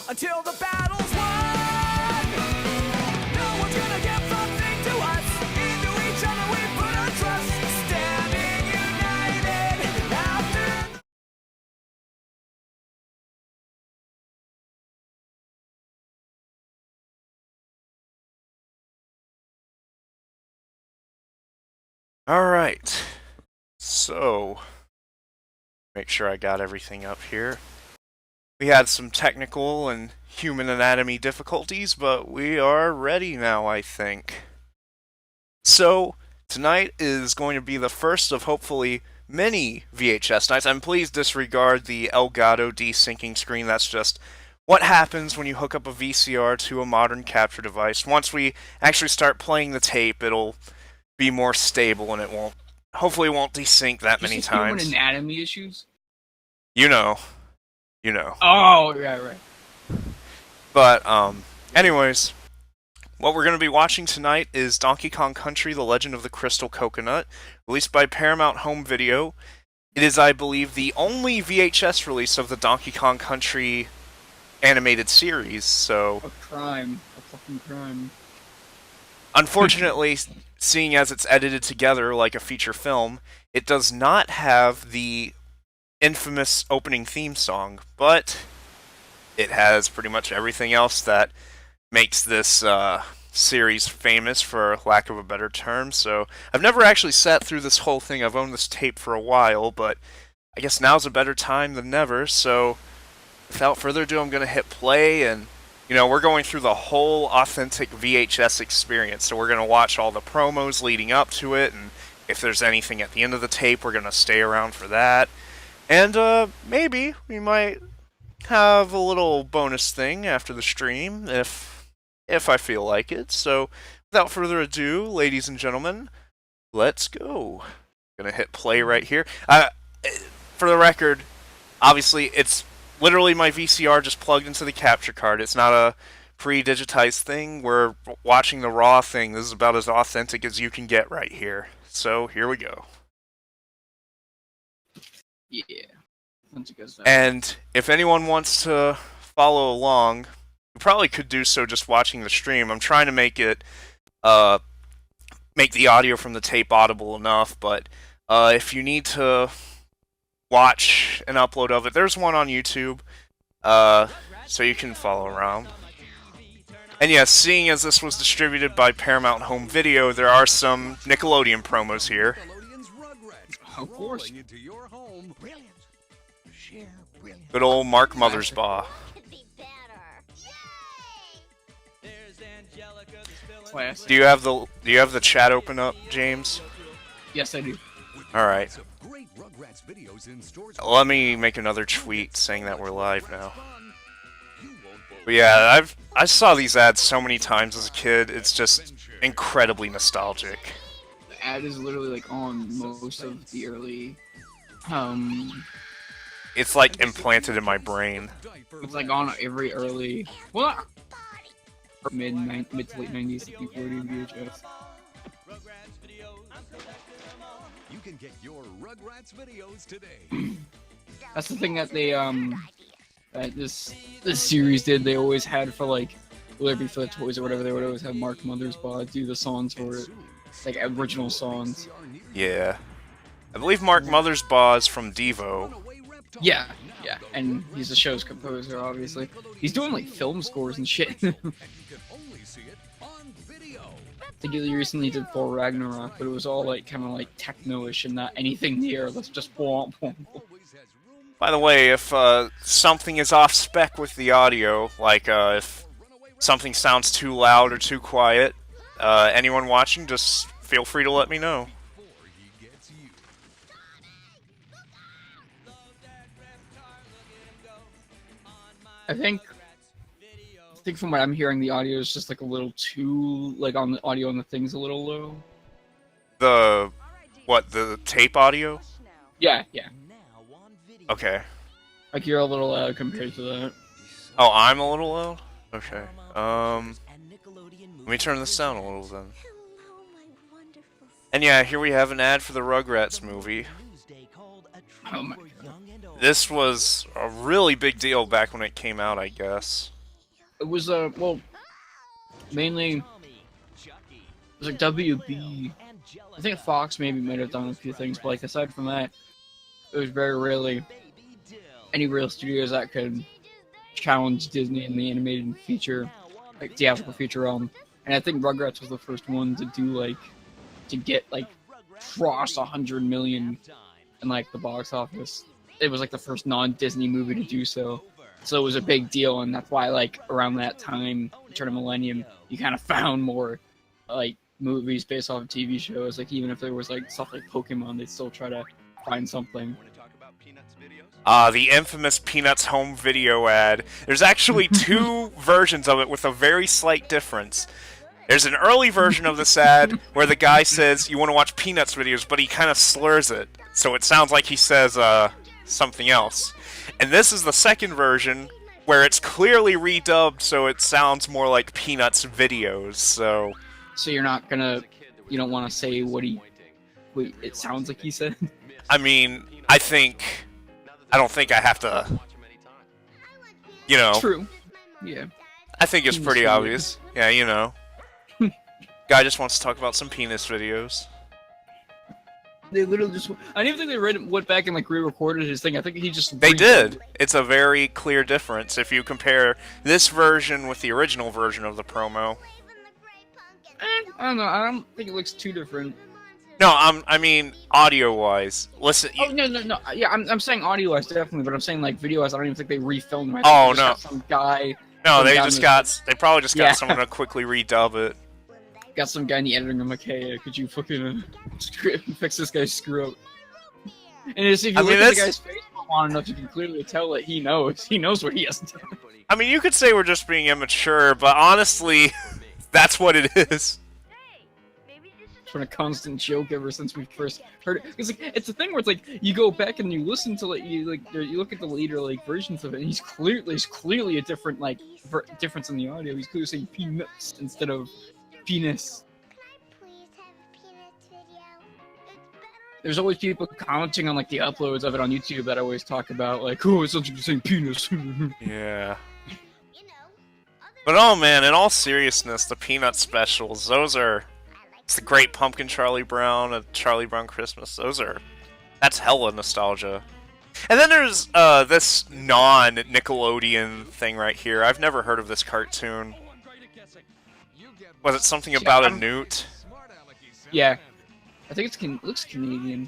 Until the battle's won. No one's gonna get something to us. Into each other we put our trust. Standing united after. Alright. So, make sure I got everything up here. We had some technical and human anatomy difficulties, but we are ready now, I think. So, tonight is going to be the first of hopefully many VHS nights, and please disregard the Elgato desyncing screen. That's just what happens when you hook up a VCR to a modern capture device. Once we actually start playing the tape, it'll be more stable and it won't, hopefully won't desync that many times. Human anatomy issues? You know. You know. Oh, yeah, right. But, anyways, what we're going to be watching tonight is Donkey Kong Country: The Legend of the Crystal Coconut, released by Paramount Home Video. It is, I believe, the only VHS release of the Donkey Kong Country animated series, so... A crime. A fucking crime. Unfortunately, seeing as it's edited together like a feature film, it does not have the infamous opening theme song, but it has pretty much everything else that makes this series famous, for lack of a better term. So I've never actually sat through this whole thing. I've owned this tape for a while, but I guess now's a better time than never. So without further ado, I'm going to hit play, and we're going through the whole authentic VHS experience. So we're going to watch all the promos leading up to it, and if there's anything at the end of the tape, we're going to stay around for that. And maybe we might have a little bonus thing after the stream if I feel like it. So without further ado, ladies and gentlemen, let's go. I'm gonna hit play right here. For the record, obviously it's literally my VCR just plugged into the capture card. It's not a pre-digitized thing. We're watching the raw thing. This is about as authentic as you can get right here. So here we go. Yeah. And if anyone wants to follow along, you probably could do so just watching the stream. I'm trying to make it, make the audio from the tape audible enough, but if you need to watch an upload of it, there's one on YouTube, so you can follow around. And yes, seeing as this was distributed by Paramount Home Video, there are some Nickelodeon promos here. Of course. Good old Mark Mothersbaugh. Classic. Do you have the chat open up, James? Yes, I do. All right. Let me make another tweet saying that we're live now. But yeah, I saw these ads so many times as a kid. It's just incredibly nostalgic. The ad is literally like on most of the early It's like implanted in my brain. It's like on every early, well, mid to late 90s, 40 VHS. You can get your Rugrats videos today. That's the thing that they that this series did. They always had for like, whether it be for the toys or whatever, they would always have Mark Mothersbaugh do the songs for it, like original songs. Yeah, I believe Mark Mothersbaugh is from Devo. Yeah, yeah, and he's the show's composer, obviously. He's doing like film scores and shit. I And you can only see it on video. think he recently did Thor Ragnarok, but it was all like kind of like techno-ish and not anything near. Let's just womp womp. Always has room By the way, if something is off spec with the audio, like if something sounds too loud or too quiet, anyone watching, just feel free to let me know. before he gets you. I think from what I'm hearing, the audio is just like a little too like on the audio on the thing's a little low. The tape audio? Yeah, yeah. Okay. Like you're a little loud compared to that. Oh, I'm a little loud? Okay. Let me turn this down a little then. And yeah, here we have an ad for the Rugrats movie. Oh my god. This was a really big deal back when it came out, I guess. It was well, mainly it was like WB. I think Fox maybe might have done a few things, but like aside from that, it was very rarely any real studios that could challenge Disney in the animated feature, like theatrical feature realm. And I think Rugrats was the first one to do like to get like cross 100 million in like the box office. It was like the first non-Disney movie to do so. So it was a big deal, and that's why like around that time, turn of millennium, you kind of found more like movies based off of TV shows. Like even if there was like stuff like Pokemon, they'd still try to find something. The infamous Peanuts home video ad. There's actually two versions of it with a very slight difference. There's an early version of this ad where the guy says, "You want to watch Peanuts videos," but he kind of slurs it. So it sounds like he says, something else. And this is the second version where it's clearly redubbed so it sounds more like Peanuts videos, so... So you're not gonna, you don't want to say what it sounds like he said? I mean, I don't think I have to, you know... True. Yeah. I think it's pretty obvious. Yeah, you know. Guy just wants to talk about some penis videos. They literally just, I didn't even think they went back and like re-recorded his thing. I think he just... They did. It's a very clear difference if you compare this version with the original version of the promo. I don't know, I don't think it looks too different. No, I mean, audio-wise. Listen... Oh, no. Yeah, I'm saying audio-wise, definitely, but I'm saying, like, video-wise, I don't even think they refilmed it. Oh, no. no. They probably just got someone to quickly redub it. Got some guy in the editing room like, hey, could you fucking fix this guy's screw up? And if you look at the guy's face for long enough, you can clearly tell that he knows what he has done. I mean, you could say we're just being immature, but honestly, that's what it is. It's been a constant joke ever since we first heard it. It's like, it's a thing where it's like you go back and you listen to you look at the later like versions of it, and there's clearly a different like difference in the audio. He's clearly saying peanuts instead of penis. There's always people commenting on like the uploads of it on YouTube that I always talk about, like, oh, it's such a saying penis. Yeah. But oh man, in all seriousness, the Peanut specials, it's the Great Pumpkin Charlie Brown and Charlie Brown Christmas, that's hella nostalgia. And then there's this non-Nickelodeon thing right here. I've never heard of this cartoon. Was it something about a newt? Yeah, I think it looks Canadian.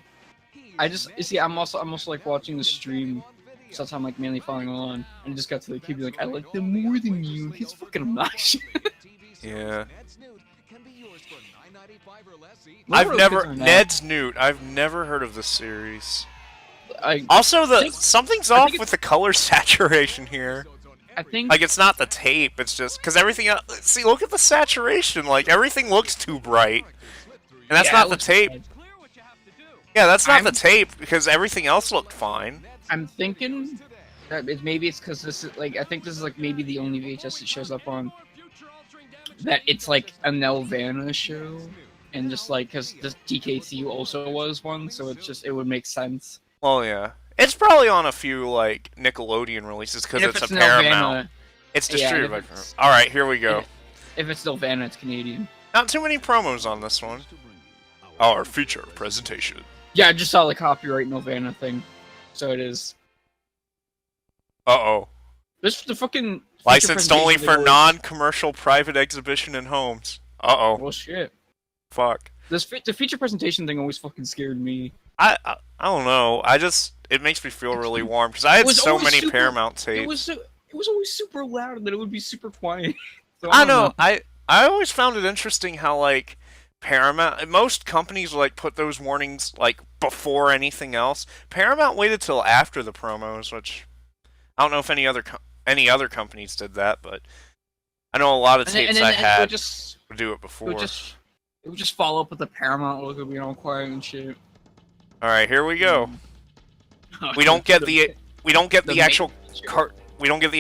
I'm also like watching the stream, so that's how I'm like mainly following along. And I just got to the kid be like, I like them more than you. He's fucking obnoxious. Yeah. Ned's Ned's Newt. I've never heard of this series. Also, something's off with the color saturation here. I think like it's not the tape. It's just because everything else. See, look at the saturation. Like everything looks too bright, and that's not the tape. Bad. Yeah, that's not the tape because everything else looked fine. I'm thinking that maybe it's because this is like I think this is like maybe the only VHS it shows up on. That it's like a Nelvana show, and just like because this DKC also was one, so it would make sense. Well, yeah. It's probably on a few, like, Nickelodeon releases, because it's a Paramount. It's distributed by Paramount. Alright, here we go. If it's Nelvana, it's Canadian. Not too many promos on this one. Our feature presentation. Yeah, I just saw the copyright Nelvana thing. So it is. Uh-oh. This the fucking feature Licensed only presentation for thing was- non-commercial private exhibition in homes. Uh-oh. Well, shit. Fuck. The feature presentation thing always fucking scared me. I don't know. It makes me feel really warm because I had was so always many super- Paramount tapes. It was always super loud, and then it would be super quiet. So, I don't know. I always found it interesting how like Paramount, most companies like put those warnings like before anything else. Paramount waited till after the promos, which I don't know if any other companies did that, but I know a lot of tapes I had would do it before. It would just follow up with the Paramount logo being all quiet and shit. All right, here we go. We don't get the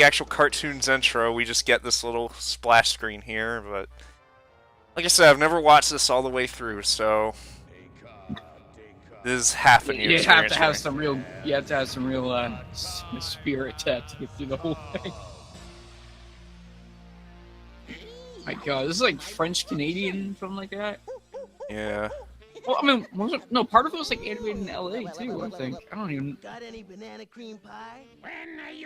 actual cartoons intro. We just get this little splash screen here. But like I said, I've never watched this all the way through, so this is half a new You have experience. to have some real. You have to have some real spirit to get through the whole thing. My God, this is like French Canadian, something like that. Yeah. Well, I mean, no, part of it was like animated in LA too. I think. I don't even. Got any banana cream pie?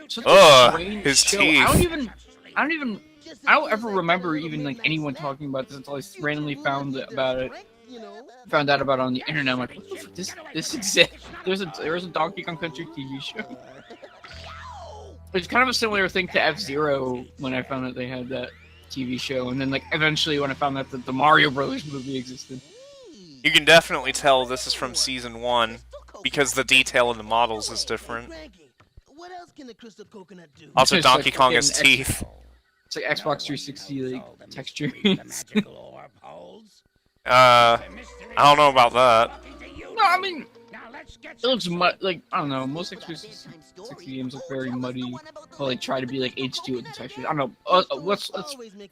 Such Ugh, a strange his show. teeth. I don't ever remember even like anyone talking about this until I randomly found out about it on the internet. I'm like, what the fuck? This exists. There's a Donkey Kong Country TV show. It's kind of a similar thing to F-Zero when I found out they had that TV show, and then like eventually when I found out that the Mario Brothers movie existed. You can definitely tell this is from season 1 because the detail in the models is different. What else can the crystal coconut do? Also, It's Donkey like Kong has fucking teeth. It's like Xbox 360 like texture. I don't know about that. No, I mean, it looks like I don't know. Most Xbox 360 games look very muddy, but like try to be like HD with the textures. I don't know. Let's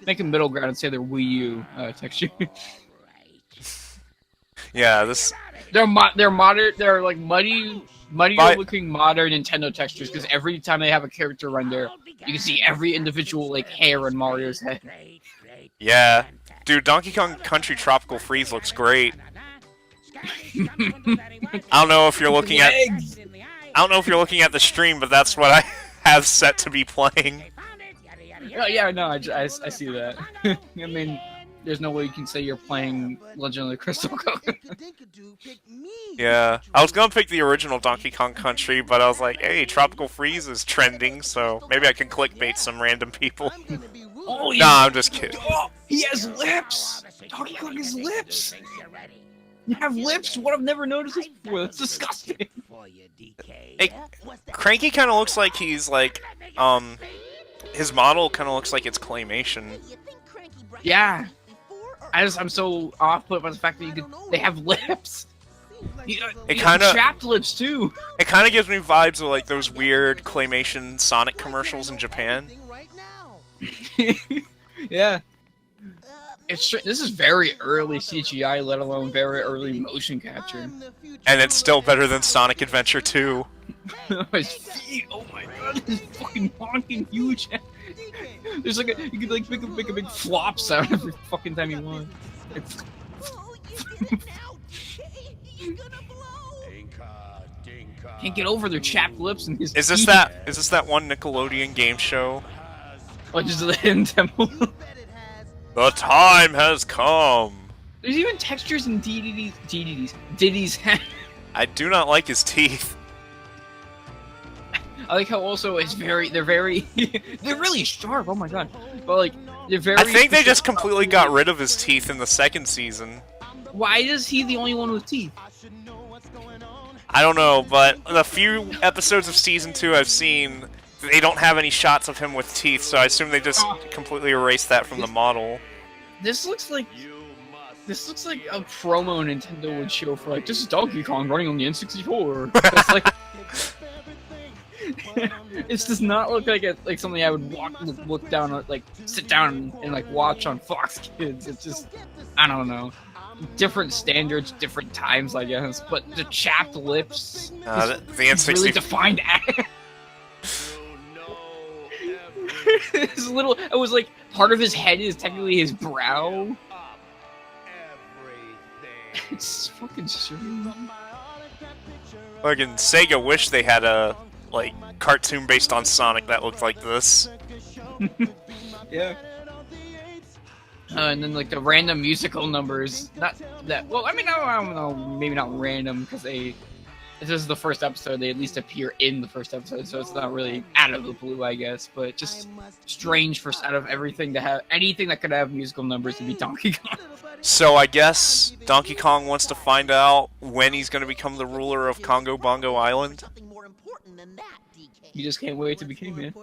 make a middle ground and say they're Wii U texture. Yeah, this. They're modern. They're like muddier But- looking modern Nintendo textures because every time they have a character render, you can see every individual like hair in Mario's head. Yeah. Dude, Donkey Kong Country Tropical Freeze looks great. I don't know if you're looking at. I don't know if you're looking at the stream, but that's what I have set to be playing. Yeah, no, I see that. I mean, there's no way you can say you're playing Legend of the Crystal Coconut. Yeah, I was gonna pick the original Donkey Kong Country, but I was like, hey, Tropical Freeze is trending, so maybe I can clickbait some random people. Oh, Nah, I'm just kidding. Oh, he has lips! Donkey Kong has lips! You have lips? What? I've never noticed this before. That's disgusting. Hey, Cranky kind of looks like he's like, his model kind of looks like it's claymation. Yeah. I'm so off put by the fact that they have lips. It kind of chapped lips too. It kind of gives me vibes of like those weird claymation Sonic commercials in Japan. Yeah. This is very early CGI, let alone very early motion capture. And it's still better than Sonic Adventure 2. His feet, oh my god, this fucking honking huge. There's like you could like make a big flop sound every fucking time you want. Can't get over their chapped lips and his. Is this that one Nickelodeon game show? Oh, just the hidden temple. The time has come. There's even textures in Diddy's head. I do not like his teeth. I like how also they're really sharp. Oh my god! But like they're very. I think they just completely got rid of his teeth in the second season. Why is he the only one with teeth? I don't know, but the few episodes of season 2 I've seen, they don't have any shots of him with teeth, so I assume they just completely erased that from the model. This looks like a promo Nintendo would show for like this is Donkey Kong running on the N64. It's like it does not look like something I would look down at, like sit down and like watch on Fox Kids. It's just I don't know. Different standards, different times, I guess. But the chapped lips, The N64 really defined ass. His little, it was like part of his head is technically his brow. It's fucking strange. Fucking Sega wish they had a like cartoon based on Sonic that looked like this. Yeah. And then like the random musical numbers, not that. Well, I mean, I don't know, maybe not random because this is the first episode. They at least appear in the first episode, so it's not really out of the blue, I guess. But just strange for out of everything to have anything that could have musical numbers to be Donkey Kong. So I guess Donkey Kong wants to find out when he's going to become the ruler of Congo Bongo Island. You just can't wait to become man.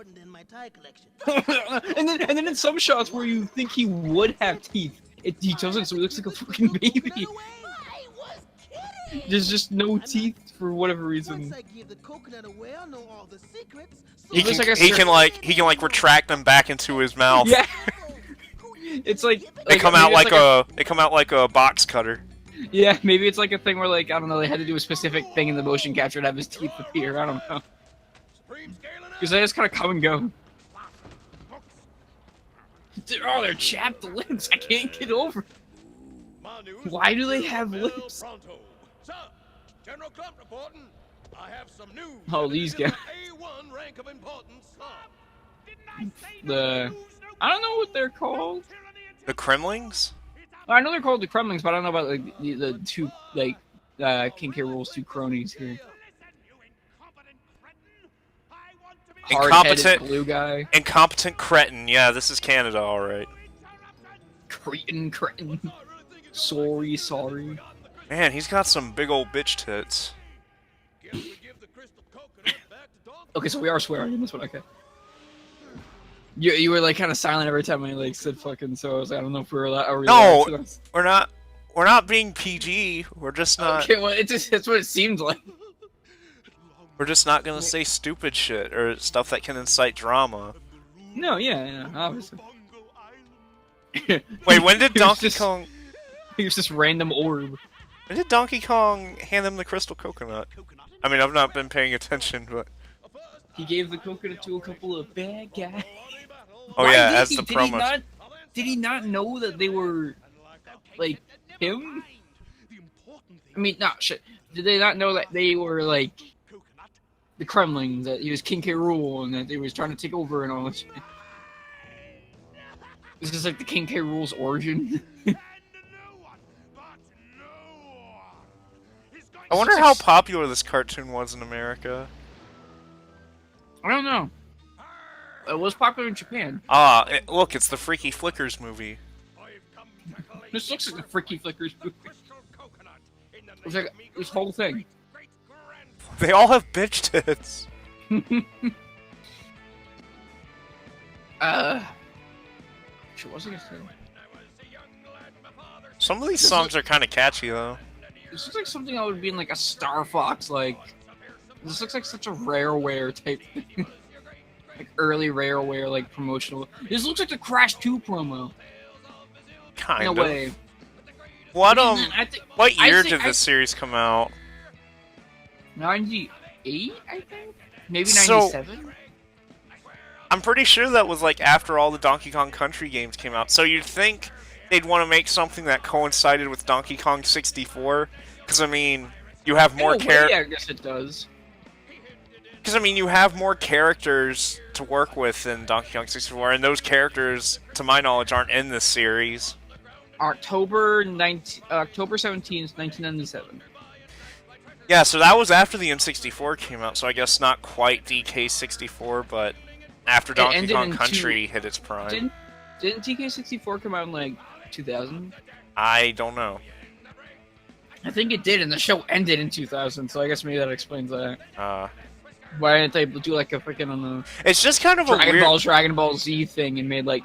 and then in some shots where you think he would have teeth, he doesn't, so he looks like a fucking baby. There's just no teeth for whatever reason. He can like retract them back into his mouth. Yeah. It's like they come out like a box cutter. Yeah, maybe it's like a thing where like I don't know, they had to do a specific thing in the motion capture to have his teeth appear. I don't know. Because they just kind of come and go. Oh, they're chapped lips. I can't get over it. Why do they have lips? General Clump reporting. I have some news. Oh, these guys. A1 rank of importance. I don't know what they're called. The Kremlings? I know they're called the Kremlings, but I don't know about like the two like King K. Rool's two cronies here. Hard-headed blue guy. Incompetent cretin. Yeah, this is Canada, all right. Cretin. Sorry. Man, he's got some big old bitch tits. Okay, so we are swearing in this one, okay. You were like kind of silent every time I like said fucking, so I was like, I don't know if we're allowed. No, we're not. We're not being PG. We're just not. Okay, well, that's what it seems like. We're just not gonna say stupid shit or stuff that can incite drama. No, yeah, obviously. Wait, when did Donkey Kong? Here's this random orb. When did Donkey Kong hand him the crystal coconut? I mean, I've not been paying attention, but he gave the coconut to a couple of bad guys. Oh yeah, as the promo. Did he not know that they were like him? I mean, no shit. Did they not know that they were like the Kremlings? That he was King K. Rool and that they was trying to take over and all that shit. This is like the King K. Rool's origin. I wonder how popular this cartoon was in America. I don't know. It was popular in Japan. Look, it's the Freaky Flickers movie. This looks like the Freaky Flickers movie. It's like this whole thing. They all have bitch tits. Shit, what was I gonna say? Some of these songs are kind of catchy, though. This looks like something that would be in like a Star Fox, like... This looks like such a Rareware type thing. Like early Rareware, like promotional. This looks like the Crash 2 promo. Kind of. In a way. What, what year did this series come out? 98, I think? Maybe 97? I'm pretty sure that was like after all the Donkey Kong Country games came out. So you'd think they'd want to make something that coincided with Donkey Kong 64? Because, I mean, you have more characters. Yeah, I guess it does. Because, I mean, you have more characters to work with in Donkey Kong 64, and those characters, to my knowledge, aren't in this series. October 17th, 1997. Yeah, so that was after the N64 came out, so I guess not quite DK64, but after Donkey Kong Country hit its prime. Didn't DK64 come out in, like, 2000? I don't know. I think it did, and the show ended in 2000, so I guess maybe that explains that. Why didn't they do like a freaking It's just kind of a weird Dragon Ball Z thing and made like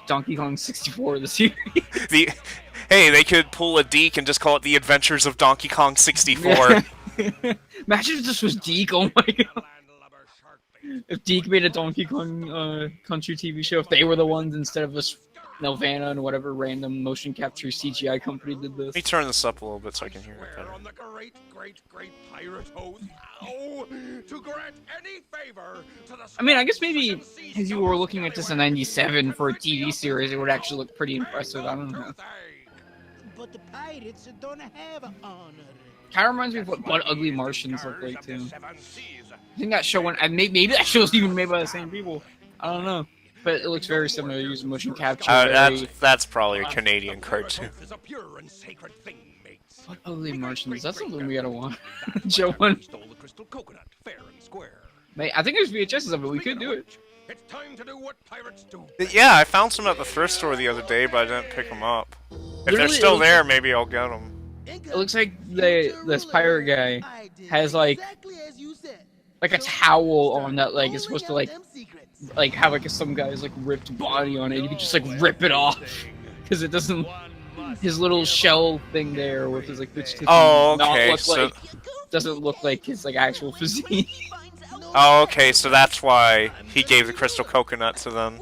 Donkey Kong 64 the series? Hey, they could pull a Deke and just call it The Adventures of Donkey Kong 64. Imagine if this was Deke. Oh my god! If Deke made a Donkey Kong Country TV show, if they were the ones instead of this Nelvana and whatever random motion capture CGI company did this. Let me turn this up a little bit so I can hear it better. On the great pirate oath now to grant any favor to the... I mean, I guess maybe if you were looking at this in '97 for a TV series, it would actually look pretty impressive. I don't know. but the pirates don't have an honor. Kind of reminds me of what Ugly Martians look like too. I think that show went. Maybe that show's even made by the same people. I don't know, but it looks very similar. Using motion capture. That's probably a Canadian cartoon. What Ugly Martians? That's something we gotta watch. Joe one. Mate, I think there's VHSs of it. We could do it. It's time to do what pirates do. Yeah, I found some at the thrift store the other day, but I didn't pick them up. If they're Literally, still there, maybe I'll get them. It looks like this pirate guy has like a towel on that like is supposed to like have like some guy's like ripped body on it. You can just like rip it off because it doesn't. His little shell thing there with his like bitch doesn't look like his like actual physique. Oh, okay, so that's why he gave the crystal coconut to them.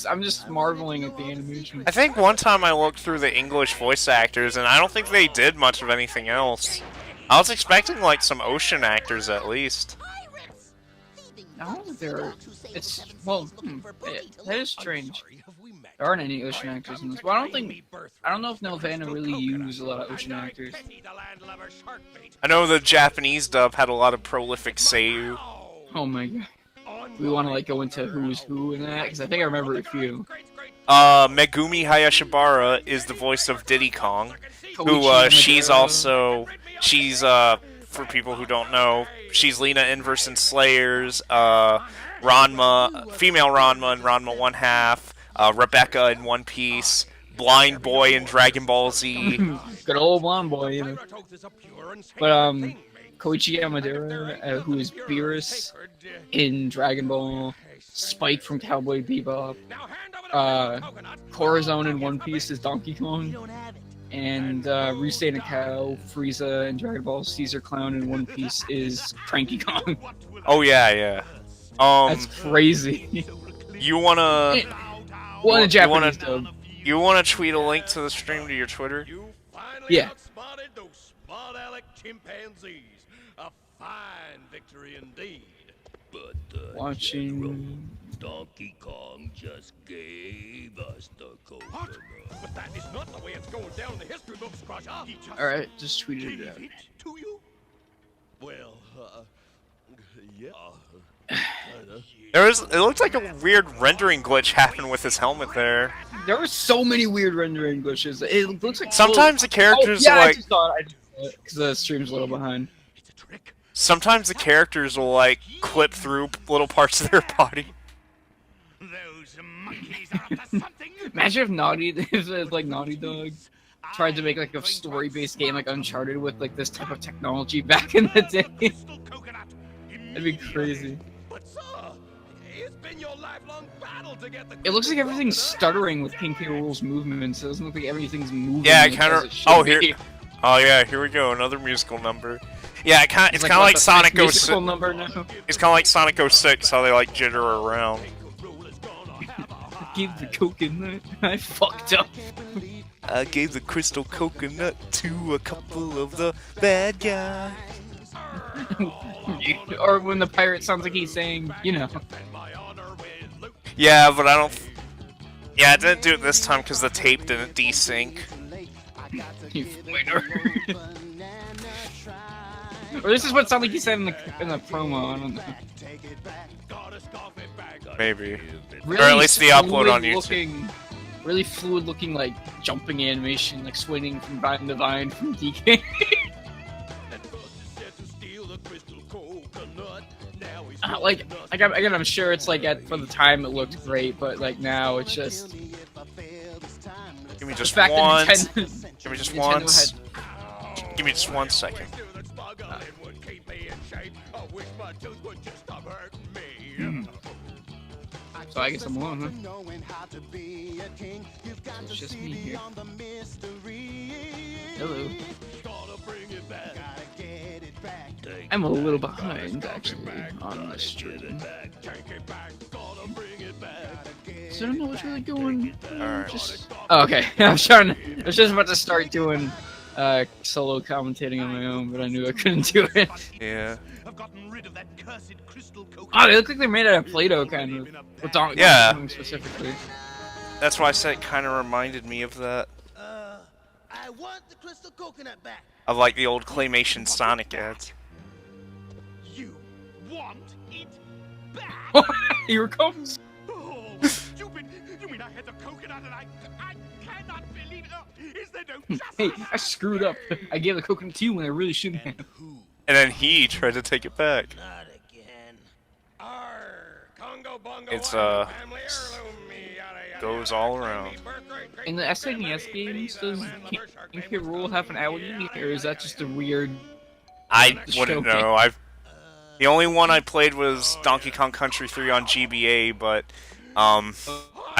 I'm just marveling at the animation. I think one time I looked through the English voice actors, and I don't think they did much of anything else. I was expecting like some ocean actors at least. I don't think that is strange. There aren't any ocean actors in this, but I don't know if Nelvana really used a lot of ocean actors. I know the Japanese dub had a lot of prolific seiyuu. Oh my god. We want to like go into who's who in that because I think I remember a few. Megumi Hayashibara is the voice of Diddy Kong, who she's for people who don't know, she's Lena Inverse in Slayers, Ranma, female Ranma in Ranma 1/2, Rebecca in One Piece, Blind Boy in Dragon Ball Z. Good old blonde boy, you know. But Koichi Yamadera, who is Beerus in Dragon Ball, Spike from Cowboy Bebop, Corazon in One Piece is Donkey Kong, and Ryusei Nakao, Frieza in Dragon Ball, Caesar Clown in One Piece is Cranky Kong. Oh yeah. That's crazy. You wanna? Well, in Japanese dub. You wanna tweet a link to the stream to your Twitter? Yeah. A fine victory indeed. But Watching. Donkey Kong just gave us the coconut. But that is not the way it's going down in the history books, Crusher. Alright, just tweeted it out. To you? Well, yeah. It looked like a weird rendering glitch happened with his helmet there. There were so many weird rendering glitches. It looks like sometimes the characters are like. I just saw it because the stream's a little behind. Sometimes the characters will like clip through little parts of their body. Those monkeys are up to something. Imagine if like Naughty Dog tried to make like a story-based game like Uncharted with like this type of technology back in the day. That'd be crazy. It's been your lifelong battle to get the It looks like everything's stuttering with King K. Rool's movements. It doesn't look like everything's moving. Yeah, like, it kind of. as it should be. Here we go. Another musical number. Yeah, it's kind of like what, Sonic the 06. number now? It's kind of like Sonic 06, how they like jitter around. Give the coconut. I fucked up. I gave the crystal coconut to a couple of the bad guys. Or when the pirate sounds like he's saying, you know. Yeah, but I don't. Yeah, I didn't do it this time because the tape didn't desync. You winner. Or this is what sounded like he said in the promo. I don't know. Maybe. Really or at least the upload on YouTube. Really fluid looking, like jumping animation, like swinging from vine to vine from DK. Again, I'm sure it's like for the time it looked great, but like now it's just. Give me just once. Give me just once. Give me just 1 second. So I guess I'm alone, huh? So it's just me here. Hello. I'm a little behind, actually, on the stream. So I don't know what's really going. Okay. I was just about to start doing solo commentating on my own, but I knew I couldn't do it. Yeah. cursed crystal coconut. Oh, they look like they're made out of Play-Doh, kind of. With Donkey Yeah. Kong specifically. That's why I said it kind of reminded me of that. I want the crystal coconut back. Of like the old claymation Sonic ads. You want it back? Here it comes. Oh, stupid! You mean I had the coconut and I cannot believe it. Oh, is there no Hey, justice? I screwed up. I gave the coconut to you when I really shouldn't have. Who? And then he tried to take it back. Not again. Arr, Congo Bongo, It's, family heirloom, me, yada, yada, goes yada, all claim around. me birthright, great In the great SNES grandmother, games, bitty, does the land of Berkshire, King K. claim Rool have an outie, or is that just a weird? I The wouldn't show know. The only one I played was Donkey Kong Country 3 on GBA, but I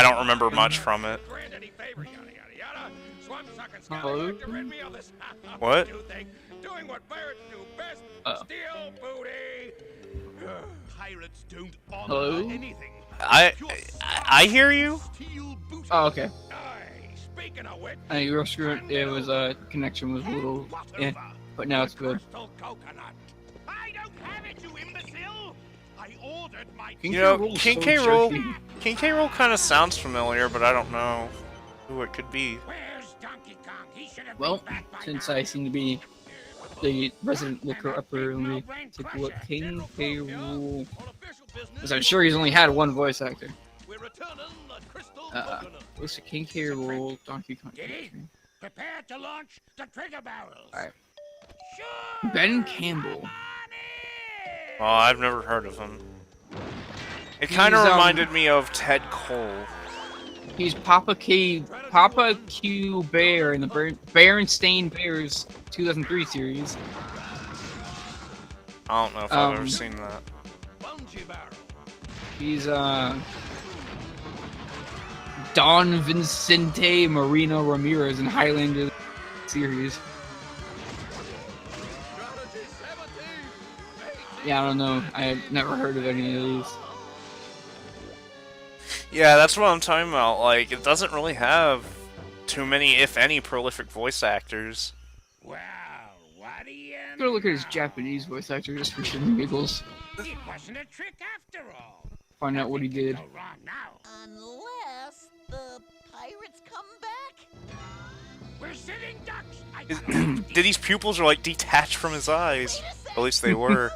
don't remember much from it. Grant any favor, yada, yada, yada. Swamp sucking Hello? scallywag to rid me of this. What? New thing, doing what pirates do best, Uh-oh. steal booty. Pirates don't honor Hello? anything. I hear you. Steal booty. Oh, okay. Aye, speaking of which, You were screwed. It was connection was a little, but now it's good. crystal coconut. I don't have it, you imbecile! I ordered my King You K. know, Rool's King so K. Rool, jerky. King K. Rool kind of sounds familiar, but I don't know who it could be. Where's Donkey Kong? He should have Well, been back by since now. I seem to be the resident liquor upper, let me take a look. King K. Rool. On official business, Because I'm sure he's only had one voice actor. we're returning the crystal Uh, coconut. What's the King K. Rool Donkey Kong? Diddy, prepare to launch the trigger barrels. Alright. Sure. Ben Campbell. Money! Oh, I've never heard of him. It kind of He's, reminded me of Ted Cole. He's Papa Q Bear in the Berenstain Bears 2003 series. I don't know if I've ever Um, seen that. Bungee barrel. He's Don Vincente Marino Ramirez in Highlander series. Strategy 17. Yeah, I don't know. I've never heard of any of these. Yeah, that's what I'm talking about. Like, it doesn't really have too many, if any, prolific voice actors. Well, what do you I'm gonna look at his Japanese voice actor just for shit and giggles. It wasn't a trick after all. Find out what he did. Go wrong now. Unless the pirates come back. We're sitting ducks. I Diddy's pupils are like detached from his eyes. Wait a sec. At least they were.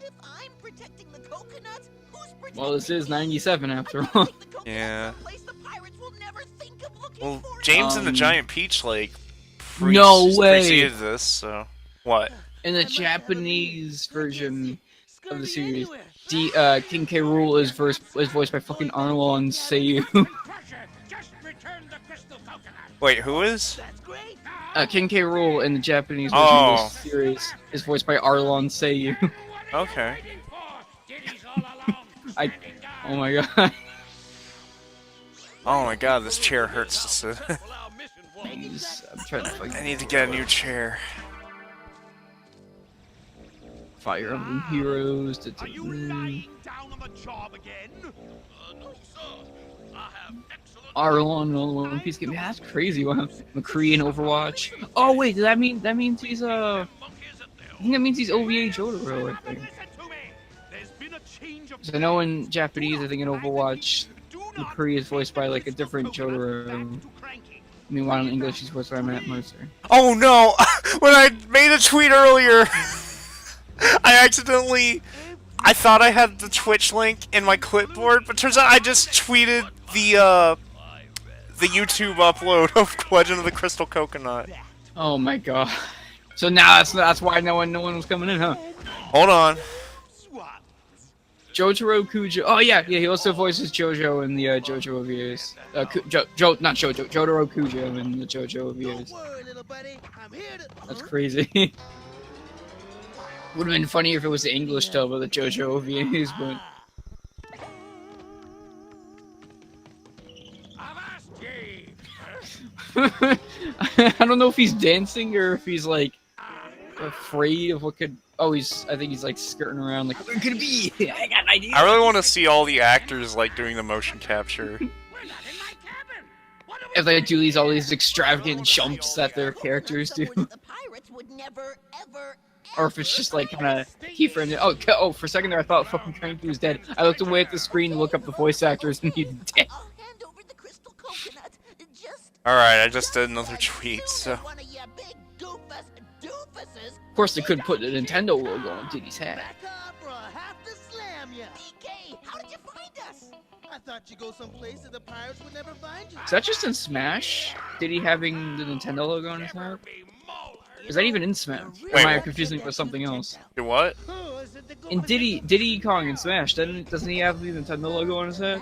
If I'm protecting the coconut, who's protecting Well, this is me? 97 after I all. can take the coconut Yeah. to a place the pirates will never think of looking Well, for it. James and the Um, Giant Peach Lake No way. preceded this, so... What? In the I must have a Japanese mean, version it's gonna of the be series, anywhere. King K. Rool is voiced by fucking Arlon Seiyu. Crusher, just return the crystal coconut. Wait, who is? That's great. King K. Rool in the Japanese version Oh. of the series is voiced by Arlon Seiyu. What are Okay. you waiting for? Diddy's all along. I- Standing guard. Oh my god. Oh my god, this chair hurts to sit. Well, our mission was. Jeez, I'm trying to fucking I need to get a new chair. Fire Emblem Heroes. Are you lying down on the job again? No, sir. I have excellent. Arlon in all the One Piece game. Yeah, that's crazy. Wow. McCree in Overwatch. Oh wait, that means he's I think that means he's OVA Jotaro, I think. Listen to me. There's been a change of. 'Cause I know in Japanese, I think in Overwatch, Do not McCree is voiced by like a different coconut back Jotaro. to cranky. Meanwhile, in English, he's voiced by Matt Mercer. Oh no! When I made a tweet earlier, I accidentally... I thought I had the Twitch link in my clipboard, but turns out I just tweeted the YouTube upload of Legend of the Crystal Coconut. Oh my god. So now that's why no one was coming in, huh? Hold on. Swat. Jotaro Kujo. Oh yeah, he also voices JoJo in the JoJo OVAs. Not JoJo, Jotaro Kujo in the JoJo Don't OVAs. worry, little buddy. I'm here to. That's crazy. Would have been funny if it was the English dub of the JoJo OVAs, but Avast ye. I don't know if he's dancing or if he's like afraid of what could. Oh, I think he's like skirting around like, what could it be? I got an idea. I really want to see all the actors like doing the motion capture. We're not in my cabin. What do we If they do all these extravagant jumps that their characters do. Somewhere that the pirates would never, ever, or if it's just like kind of keyframed. Oh, for a second there, I thought fucking Cranky was dead. I looked away at the screen to look up the voice actors, and he's dead. I'll hand over the crystal coconut. Just Alright, I just did another tweet, so. one of your big doofuses. Of course, they couldn't put the Nintendo logo on Diddy's hat. Back up or I'll have to slam ya. DK, how did you find us? I thought you'd go someplace that the pirates would never find you. Is that just in Smash? Diddy having the Nintendo logo on his hat? Is that even in Smash? Or am I Wait. confusing it with something else? Do what? Oh, is it the go- In Diddy Kong in Smash, doesn't he have the Nintendo logo on his hat?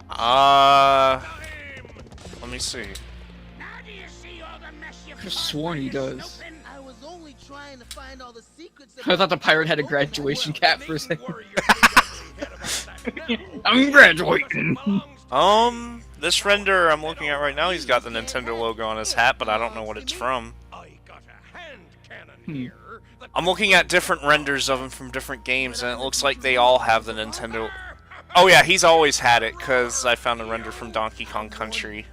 Gotta be me. Let me see. Now do you see all the mess you I could've sworn he does. I was only trying to find all the secrets. I thought the pirate had a graduation cap for a second. I'm graduating. This render I'm looking at right now, he's got the Nintendo logo on his hat, but I don't know what it's from. I got a hand cannon Hmm. here. I'm looking at different renders of him from different games, and it looks like they all have the Nintendo. Oh yeah, he's always had it, because I found a render from Donkey Kong Country.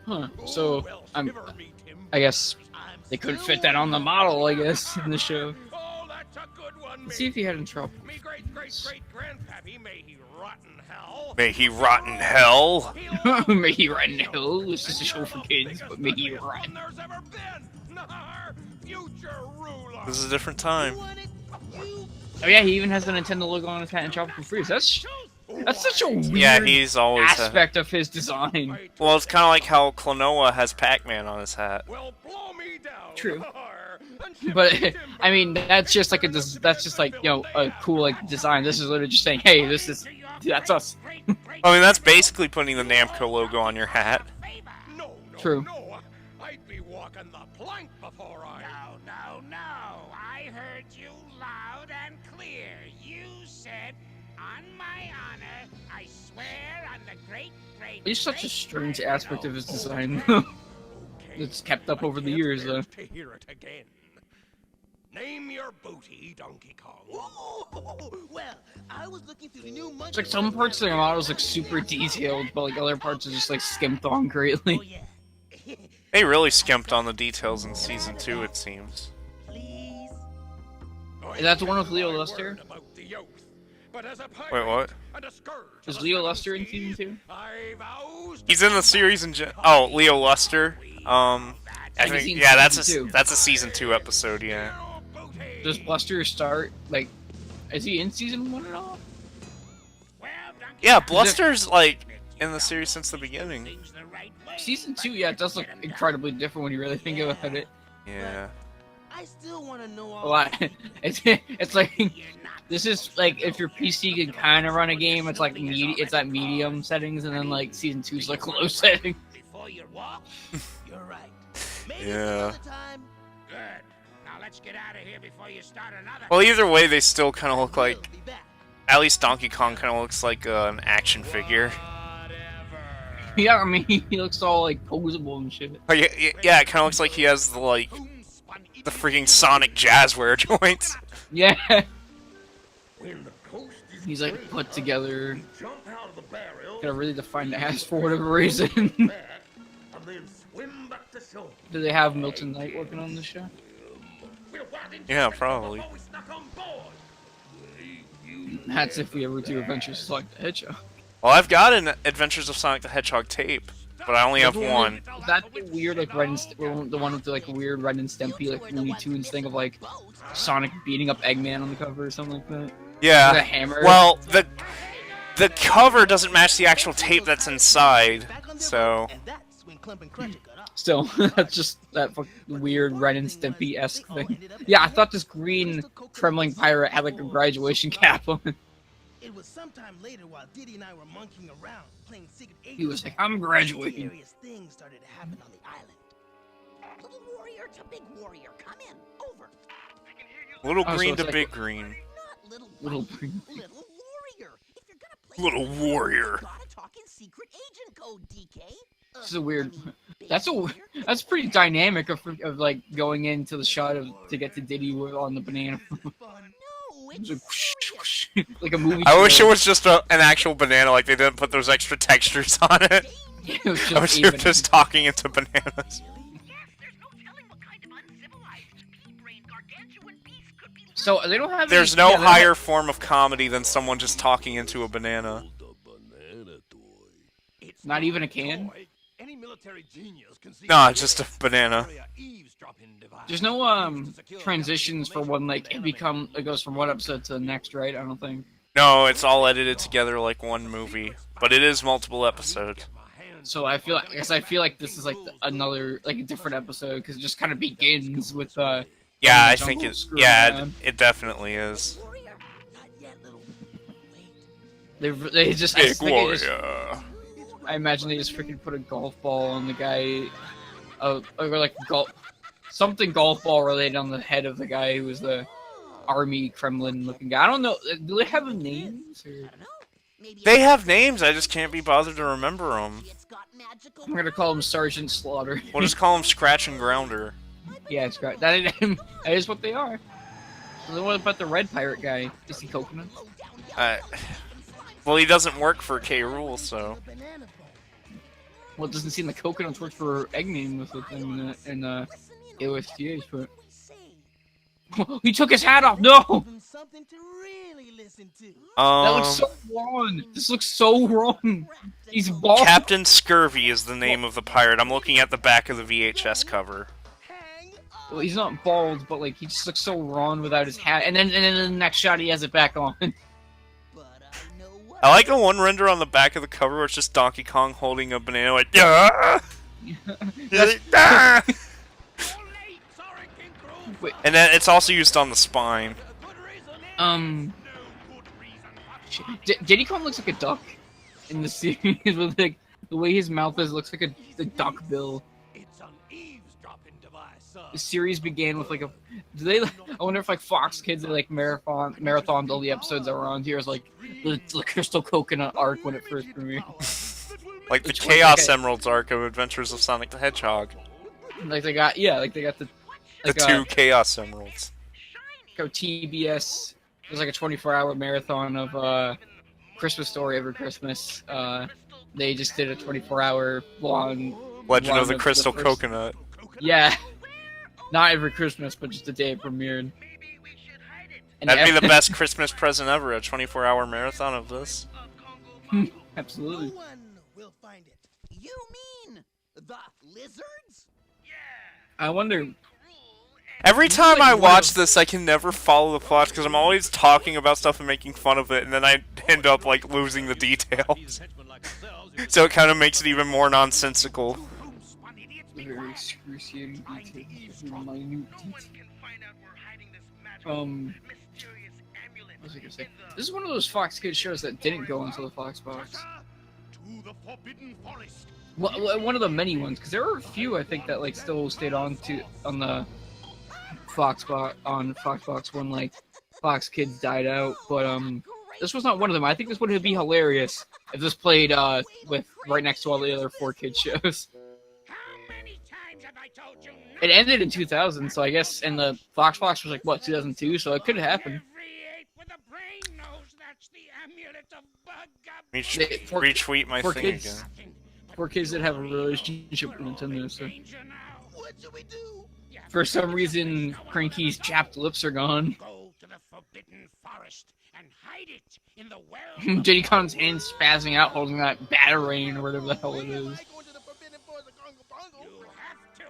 Huh. So I guess they couldn't fit that on the model. I guess in the show. Oh, that's a good one. Let's see if he had in trouble. Me great grandpappy, may he rot in hell. May he rot in hell. May he rot in hell. This is a show for kids, but may he rot. There's ever been. Nar, future ruler. This is a different time. Oh yeah, he even has the Nintendo logo on his hat in Tropical Freeze. That's such a weird Yeah, he's always. aspect of his design. Well, it's kind of like how Klonoa has Pac-Man on his hat. Well, blow me down. True. Nar, and ship But me I mean, that's just like a cool like design. This is literally just saying, hey, that's us. I mean, that's basically putting the Namco logo on your hat. No, True. no. I'd be walking the plank before I. No. I heard you loud and clear. You said, on my honor, I swear on the great. It's such a strange aspect of his design. It's kept up over the years, though. To hear it again. Name your booty, Donkey Kong. Ooh, well, I was looking through the new It's like some parts of their models look super detailed, but like other parts are just like skimped on greatly. Oh yeah. They really skimped on the details in Season 2, it seems. Please. Is that the one with Leo Luster? About the oath, but as a pirate Wait, what? and a scourge Is of Leo the Luster in seas, Season 2? I vows to He's in the series in Oh, Leo Luster. I Have you think, seen yeah, that's Season 2? that's a Season 2 episode, yeah. Does Bluster start like? Is he in Season 1 at all? Yeah, Bluster's like in the series since the beginning. Season 2, yeah, it does look incredibly different when you really think about it. Yeah. I still want to know A all. lot. It's like this is like if your PC can kind of run a game, it's like it's at medium settings, and then like Season 2 is like low setting. Before you walk? You're right. Maybe Yeah. another time. Good. Now let's get out of here before you start another. Well, either way, they still kind of look like. We'll be back. At least Donkey Kong kind of looks like an action figure. Yeah, I mean he looks all like posable and shit. Oh, yeah, it kind of looks like he has the the freaking Sonic Jazzware joints. Yeah, When the coast is he's like put together. jump out of the barrel, Got a really defined ass for whatever reason. back, and then swim back to shore. Do they have Milton Knight working on this show? Well, why didn't Yeah, you say so probably. before we snuck on board? That's if we ever do Adventures of Sonic the Hedgehog. Well, I've got an Adventures of Sonic the Hedgehog tape, but I only have one. Is that the weird like Ren and the one with the like weird Ren and Stimpy like Looney Tunes thing of like Sonic beating up Eggman on the cover or something like that? With a Yeah. hammer. Well, the cover doesn't match the actual tape that's inside, so. And that's when Clump and Crunch got off. Still, that's just that fucking weird Ren and Stimpy-esque thing. Yeah, I thought this green trembling pirate had like a graduation cap on it. It was sometime later while Diddy and I were monkeying around playing secret agent. He was like, I'm graduating. Mysterious things started to happen on the island. Little warrior to big warrior, come in. Over. Little Oh, so green it's to like- big green. Not little Little white, green. little warrior. If you're gonna play Little the game, warrior. you gotta talk in secret agent code, DK. This is a weird. I mean, big That's a. warrior. That's pretty dynamic of like going into the shot of to get to Diddy on the banana. No, It's it's like, whoosh, serious. whoosh, like a movie. I wish it trailer. was just an actual banana, like they didn't put those extra textures on it. It was I wish just you were even. just talking into bananas. Yes, there's no telling what kind of uncivilized, pea-brained gargantuan So they don't have. There's any, no yeah, they don't higher have- form of comedy than someone just talking into a banana. It's Not even a can? toy. Any military genius can see No, just a banana. eavesdropping device. There's no transitions for when like it goes from one episode to the next, right? I don't think. No, it's all edited together like one movie, but it is multiple episodes. So I feel like this is like another like a different episode because it just kind of begins with Yeah, the I think jungle it. screwing Yeah, around. it definitely is. Warrior? Not yet, little. Wait. They just I Big just think they just- warrior. I imagine they just freaking put a golf ball on the guy, or like something golf ball related on the head of the guy who was the army Kremlin looking guy. I don't know. Do they have names? Or... I don't know. Maybe They have names. I just can't be bothered to remember them. it's got magical. I'm gonna call him Sergeant Slaughter. We'll just call him Scratch and Grounder. Yeah, it's great. That is what they are. So then what about the red pirate guy? Is he coconut? Well, he doesn't work for K. Rool, so. Well, it doesn't seem like coconuts work for Eggman with the thing in AOSTH, but he took his hat off. No, Something to really listen to. that looks so wrong. This looks so wrong. He's bald. Captain Scurvy is the name of the pirate. I'm looking at the back of the VHS cover. Well, he's not bald, but like he just looks so wrong without his hat. And then in the next shot, he has it back on. But I know what. I like the one render on the back of the cover where it's just Donkey Kong holding a banana like, yeah! Ah! Wait, And then it's also used on the spine. Diddy Kong looks like a duck in the series with like the way his mouth is looks like a duck bill. It's an eavesdropping device, sir. The series began with like a. Do they? I wonder if like Fox Kids they like marathoned all the episodes that were on here as like the Crystal Coconut arc when it first premiered. Like the Which one's Chaos okay? Emeralds arc of Adventures of Sonic the Hedgehog. Like they got the The two Chaos Emeralds. go TBS. It was like a 24-hour marathon of Christmas Story every Christmas. They just did a 24-hour long Legend run of the Crystal first- Coconut. Yeah, not every Christmas, but just the day it premiered. And That'd be the best Christmas present ever, a 24-hour marathon of this. Absolutely. No one will find it. You mean the lizards? I wonder. Every time like I one watch of- this, I can never follow the plot because I'm always talking about stuff and making fun of it, and then I end up like losing the details. So it kind of makes it even more nonsensical. Very excruciating details. Minute details. What was I gonna say? This is one of those Fox Kids shows that didn't go into the Fox box. To the forbidden forest. Well, one of the many ones, because there were a few I think that like still stayed on the Fox box when like Fox Kids died out. But this was not one of them. I think this would be hilarious if this played with right next to all the other 4Kids shows. How many times have I told you not It ended in 2000, so I guess, and the Fox box was like what 2002, so it could happen. every ape with a brain knows that's the amulet of Retweet my for thing kids. again. 4Kids that have a relationship with Nintendo, so danger now. What should we do? for some reason Cranky's chapped lips are gone. Go to the forbidden forest and hide it in the well. Diddy Kong's hands spazzing out, holding that batarang or whatever the hell it is. I go to the forbidden forest of Congo Bongo. You have to.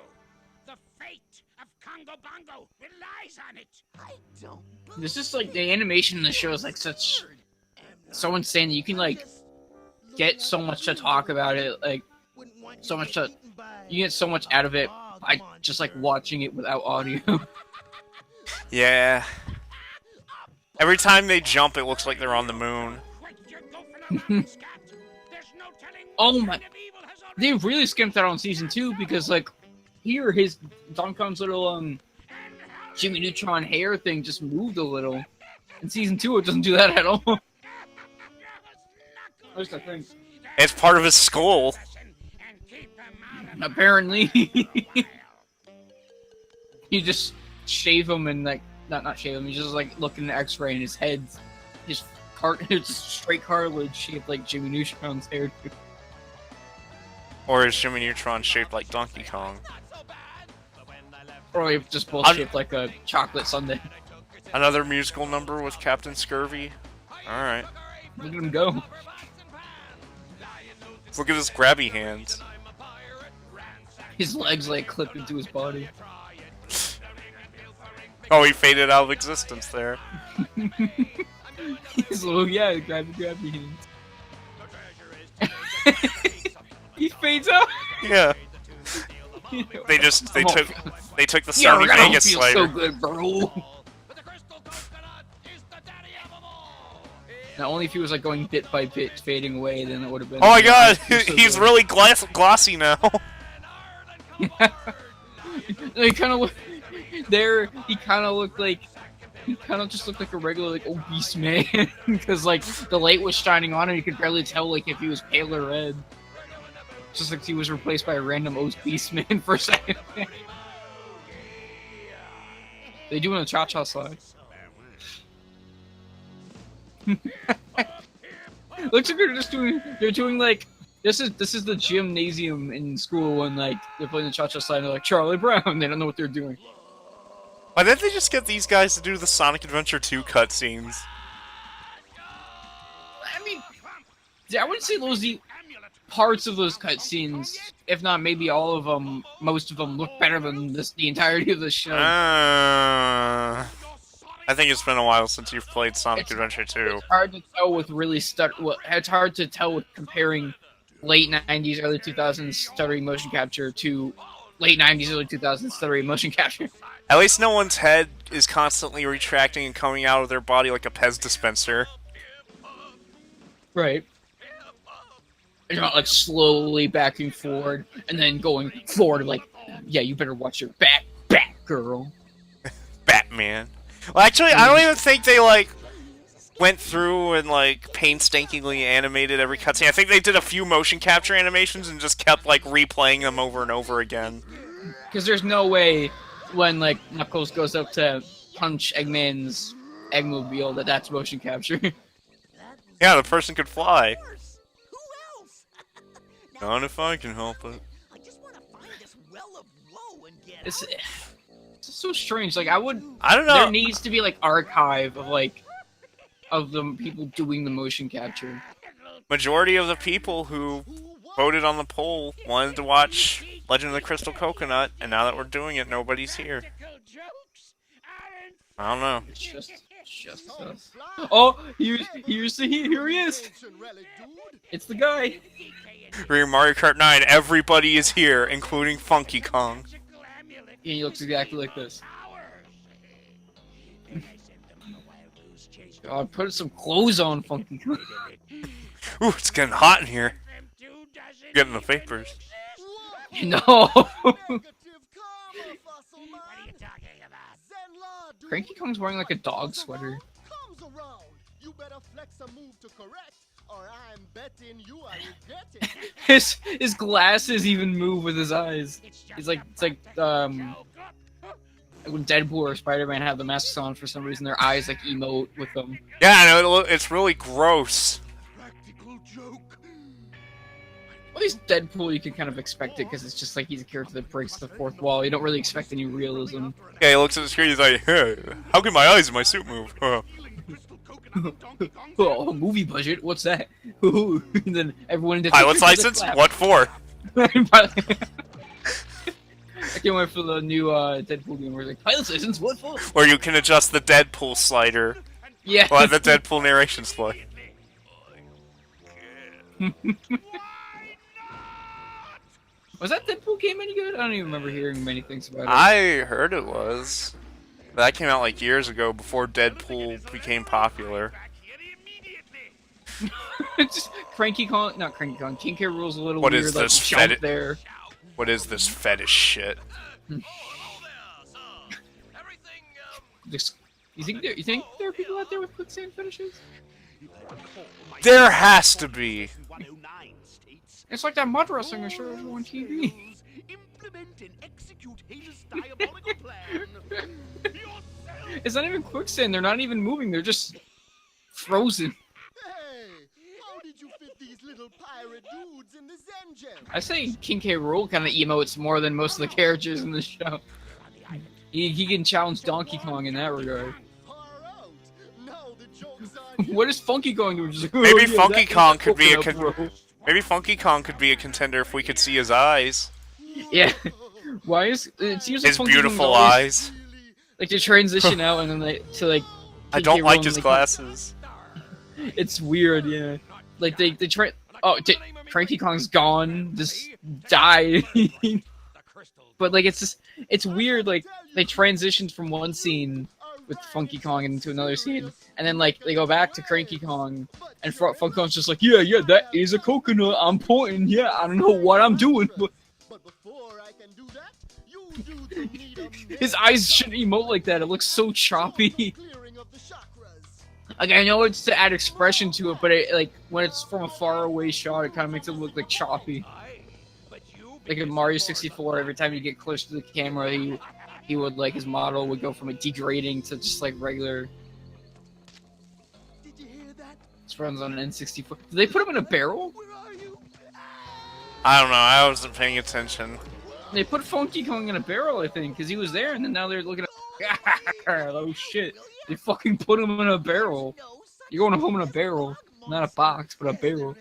The fate of Congo Bongo relies on it. I don't. This is like the animation in the show is like so insane that you can like get so much to talk about it, like Wouldn't want so you much get to eaten by you get so much out of it a by bog just like monster. watching it without audio. Yeah. Every time they jump, it looks like they're on the moon. Quit your goofing around, Scott. There's no telling Oh what my- kind of evil has already They really skimped out on season 2 because like here his Donkey Kong's little Jimmy Neutron hair thing just moved a little. In season 2 it doesn't do that at all. At least I think. It's part of his skull. and keep them out of Apparently. You just shave him and like not shave him, you just like look in the x-ray and his head's it's straight cartilage shaped like Jimmy Neutron's hair. Or is Jimmy Neutron shaped like Donkey Kong? Or just both I'm- shaped like a chocolate sundae. Another musical number with Captain Scurvy. Alright. Look at him go. Look at his grabby hands. His legs like clipped into his body. Oh, he faded out of existence there. He's little, yeah, grabby hands. He fades out. Yeah. They took the Sony Vegas feel slider. so good, bro. Now, only if he was like going bit by bit, fading away, then it would have been. Oh my god, so he's good. really glossy now. He kind of looked there. He kind of looked like just looked like a regular like obese man because like the light was shining on him. You could barely tell like if he was pale or red. Just like he was replaced by a random obese man for a second. They doing a cha-cha slide. Looks like they're doing like this is the gymnasium in school when like they're playing the cha-cha slide and they're like Charlie Brown. They don't know what they're doing. Why didn't they just get these guys to do the Sonic Adventure 2 cutscenes? I mean, I would say those parts of those cutscenes, if not maybe all of them, most of them look better than the entirety of the show. I think it's been a while since you've played Sonic Adventure 2. It's hard to tell with really it's hard to tell with comparing late 90s, early 2000s stuttering motion capture to late 90s, early 2000s stuttering motion capture. At least no one's head is constantly retracting and coming out of their body like a Pez dispenser. Right. You're not like slowly backing forward and then going forward like, yeah, you better watch your back, girl. Batman. Well, actually, I don't even think they, like, went through and, like, painstakingly animated every cutscene. I think they did a few motion capture animations and just kept, like, replaying them over and over again. Because there's no way when, like, Knuckles goes up to punch Eggman's Eggmobile that's motion capture. Yeah, the person could fly. Who else? Not if I can help it. I just want to find this well of woe and get It's so strange. Like, I don't know. There needs to be, like, archive of the people doing the motion capture. Majority of the people who voted on the poll wanted to watch Legend of the Crystal Coconut, and now that we're doing it, nobody's here. I don't know. It's just us. Oh, here he is. It's the guy. During Mario Kart 9, everybody is here, including Funky Kong. And he looks exactly like this. God, put some clothes on, Funky Kong. Ooh, it's getting hot in here. Getting the vapors. No. Cranky Kong's wearing like a dog sweater. You better flex a move to correct, or I'm betting you are regretting. His glasses even move with his eyes. It's like when Deadpool or Spider-Man have the masks on, for some reason their eyes like emote with them. Yeah, I know, it's really gross. Practical joke. At least Deadpool, you can kind of expect it because it's just like he's a character that breaks the fourth wall. You don't really expect any realism. Yeah, he looks at the screen, he's like, hey, how can my eyes in my suit move? Oh, movie budget? What's that? And then everyone in the Pilot's license? What for? I can't wait for the new Deadpool game where it's like, pilot's license? What for? Where you can adjust the Deadpool slider. Yeah. Well, the Deadpool narration slider. Was that Deadpool game any good? I don't even remember hearing many things about it. I heard it was. That came out like years ago, before Deadpool became popular. Just Cranky Kong, not Cranky Kong. King K. Rool's a little What weird. is Like, this jump feti- there. What is this fetish shit? Just, you think there are people out there with quicksand fetishes? There has to be. It's like that mud wrestling show on TV. Implement and execute Hayes' diabolical plan. It's not even quicksand. They're not even moving. They're just frozen. Hey, how did you fit these little pirate dudes in the Zen gem? I say King K. Rool kind of emotes more than most of the characters in the show. He can challenge Donkey Kong in that regard. What is Funky Kong doing? Just like, oh, Maybe yeah, Funky that is Kong could be a coconut, bro. maybe Funky Kong could be a contender if we could see his eyes. Yeah. Why is it seems like His Funky Kong's beautiful always, eyes. like they transition out and then they to like. I PK don't like Room, his like, glasses. It's weird, yeah. Like they try. Oh, Cranky Kong's gone. Just died. But like it's weird. Like they transitioned from one scene with Funky Kong into another scene, and then like they go back to Cranky Kong, and Funky Kong's just like, yeah, that is a coconut. I'm pointing. Yeah, I don't know what I'm doing, but But before I can do that, you dudes need a his eyes shouldn't emote like that. It looks so choppy. clearing of the chakras. Like I know it's to add expression to it, but it, like when it's from a far away shot, it kind of makes it look like choppy. Like in Mario 64, every time you get close to the camera, he would like his model would go from a degrading to just like regular. Did you hear that? This runs on an N64. Did they put him in a barrel? Where are you? I don't know. I wasn't paying attention. They put Funky Kong in a barrel, I think, because he was there, and then now they're looking at. Oh shit! They fucking put him in a barrel. You're going home in a barrel, not a box, but a barrel.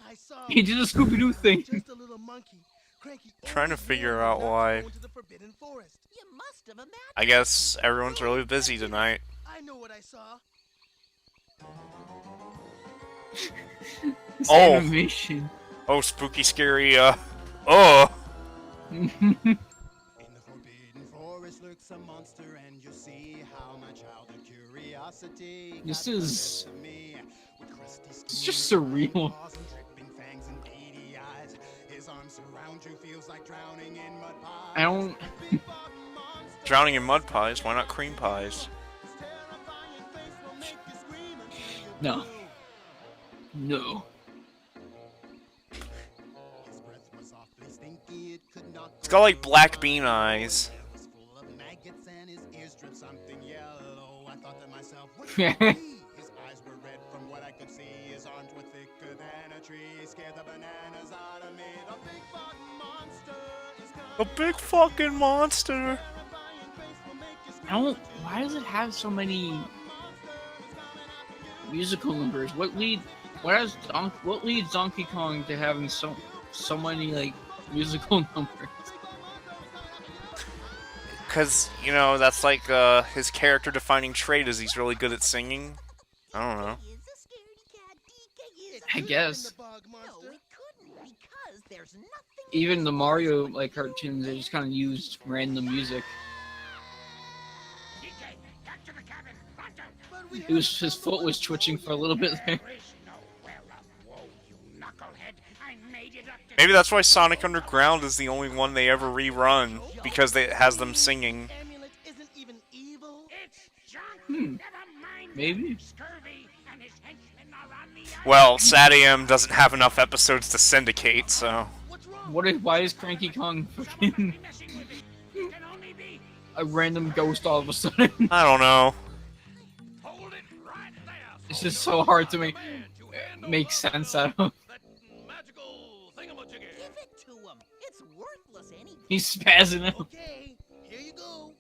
I saw He did a Scooby Doo thing. just a little monkey. Cranky Trying to always figure warned out me not to why. go into the forbidden forest. You must have imagined. I guess everyone's really busy tonight. I know what I saw. This Oh. animation. Oh, spooky, scary. Oh. In the forbidden forest lurks a monster, and you'll see how my childhood curiosity This got is- the best of me. With crusty It's skin, just surreal. paws and dripping fangs and beady eyes. His arms surround you, feels like drowning in mud pies. I don't. Big bug monster, Drowning in mud pies. Why not cream pies? his terrifying face will make you scream until you No. blue. No. His breath was awfully stinky, it could not It's got like black bean eyes. It was full of maggots and his ears dripped something yellow. I thought to myself, what could it be? His eyes were red from what I could see. His arms were thicker than a tree. Scared the bananas out of me. The big fucking monster is A coming. big fucking monster. Terrifying face will make you I scream. don't. Why does it have so many musical numbers? What leads Donkey Kong to having so many like musical numbers? Cause you know that's like his character defining trait is he's really good at singing. I don't know. He is a scaredy cat. DK is I guess. The bug No, monster. it couldn't because there's nothing. Even the Mario like cartoons, they just kind of used random music. DJ, back to the cabin. Roger. But we His foot was twitching for a little bit there. There is no well of woe, you knucklehead. I made it up to Maybe that's why Sonic Underground is the only one they ever rerun because it has them singing. amulet isn't even evil. It's junk. Hmm. Never mind. Maybe. Scurvy and his henchmen are on the Well, SatAM doesn't have enough episodes to syndicate, so What's wrong? Why is Cranky Kong fucking messing with me. It can only be. a random ghost all of a sudden? I don't know. Hold it right there. It's just so hard to make sense out of. That magical thingamajigger. Give it to him. It's worthless anyway. He's spazzing out. Okay, here you go.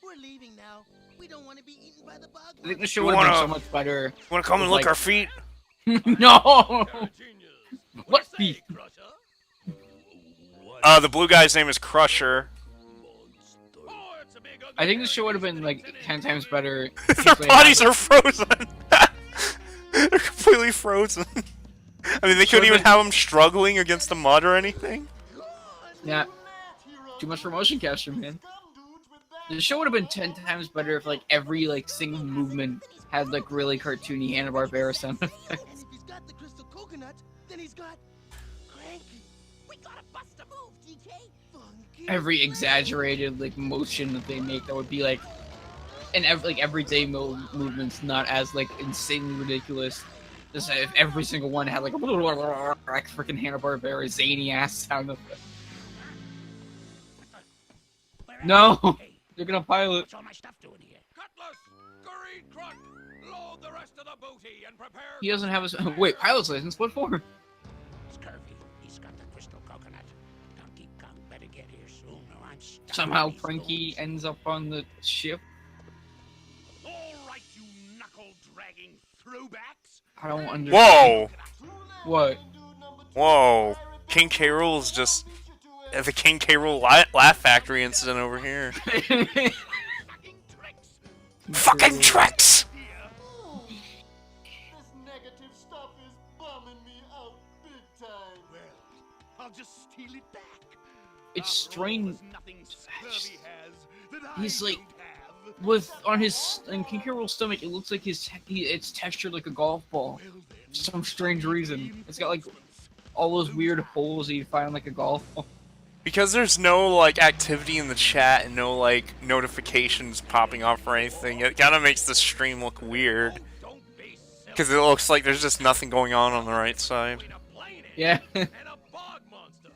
We're leaving now. We don't want to be eaten by the bug. I think the show You would have been wanna- so much better. Want to come and lick Like- our feet? No. What feet? The blue guy's name is Crusher. I think the show would have been like 10 times better. Their bodies are frozen. They're completely frozen. I mean, they couldn't even have them struggling against the mud or anything. Yeah. Too much for motion capture, man. The show would have been 10 times better if like every like single movement had like really cartoony Hanna-Barbera sound effects. And if he's got the crystal coconut, then he's got Cranky. We gotta bust a move, DK. Funky. Every exaggerated like motion that they make that would be like and like everyday movements not as like insanely ridiculous. Just if every single one had like a like freaking Hanna-Barbera zany ass sound effect. No, they're gonna pilot. What's all my stuff doing here? Cutlass, scurry, truck, load the rest of the booty and prepare. He doesn't have his wait pilot's license. What for? Scurvy, he's got the crystal coconut. Donkey Kong better get here soon or I'm stuck. Somehow with these Frankie ends up on the ship. All right, you knuckle-dragging throwbacks. I don't understand. Whoa! What? Whoa! King K. Rool's just at the King K. Rool Laugh Factory incident over here. Fucking tricks. Fucking tricks! This negative stuff is bumming me out big time. Well, I'll just steal it back. It's After all, strange. there's nothing Scurvy has that He's I like- don't have. With on his in King K. Rool's stomach, it looks like it's textured like a golf ball. Well, then, For some strange reason, it's got like all those weird holes that you find like a golf ball. Because there's no, like, activity in the chat and no, like, notifications popping off or anything, it kind of makes the stream look weird. don't be silly. Because it looks like there's just nothing going on the right side. Between a plane Yeah. and a bog monster.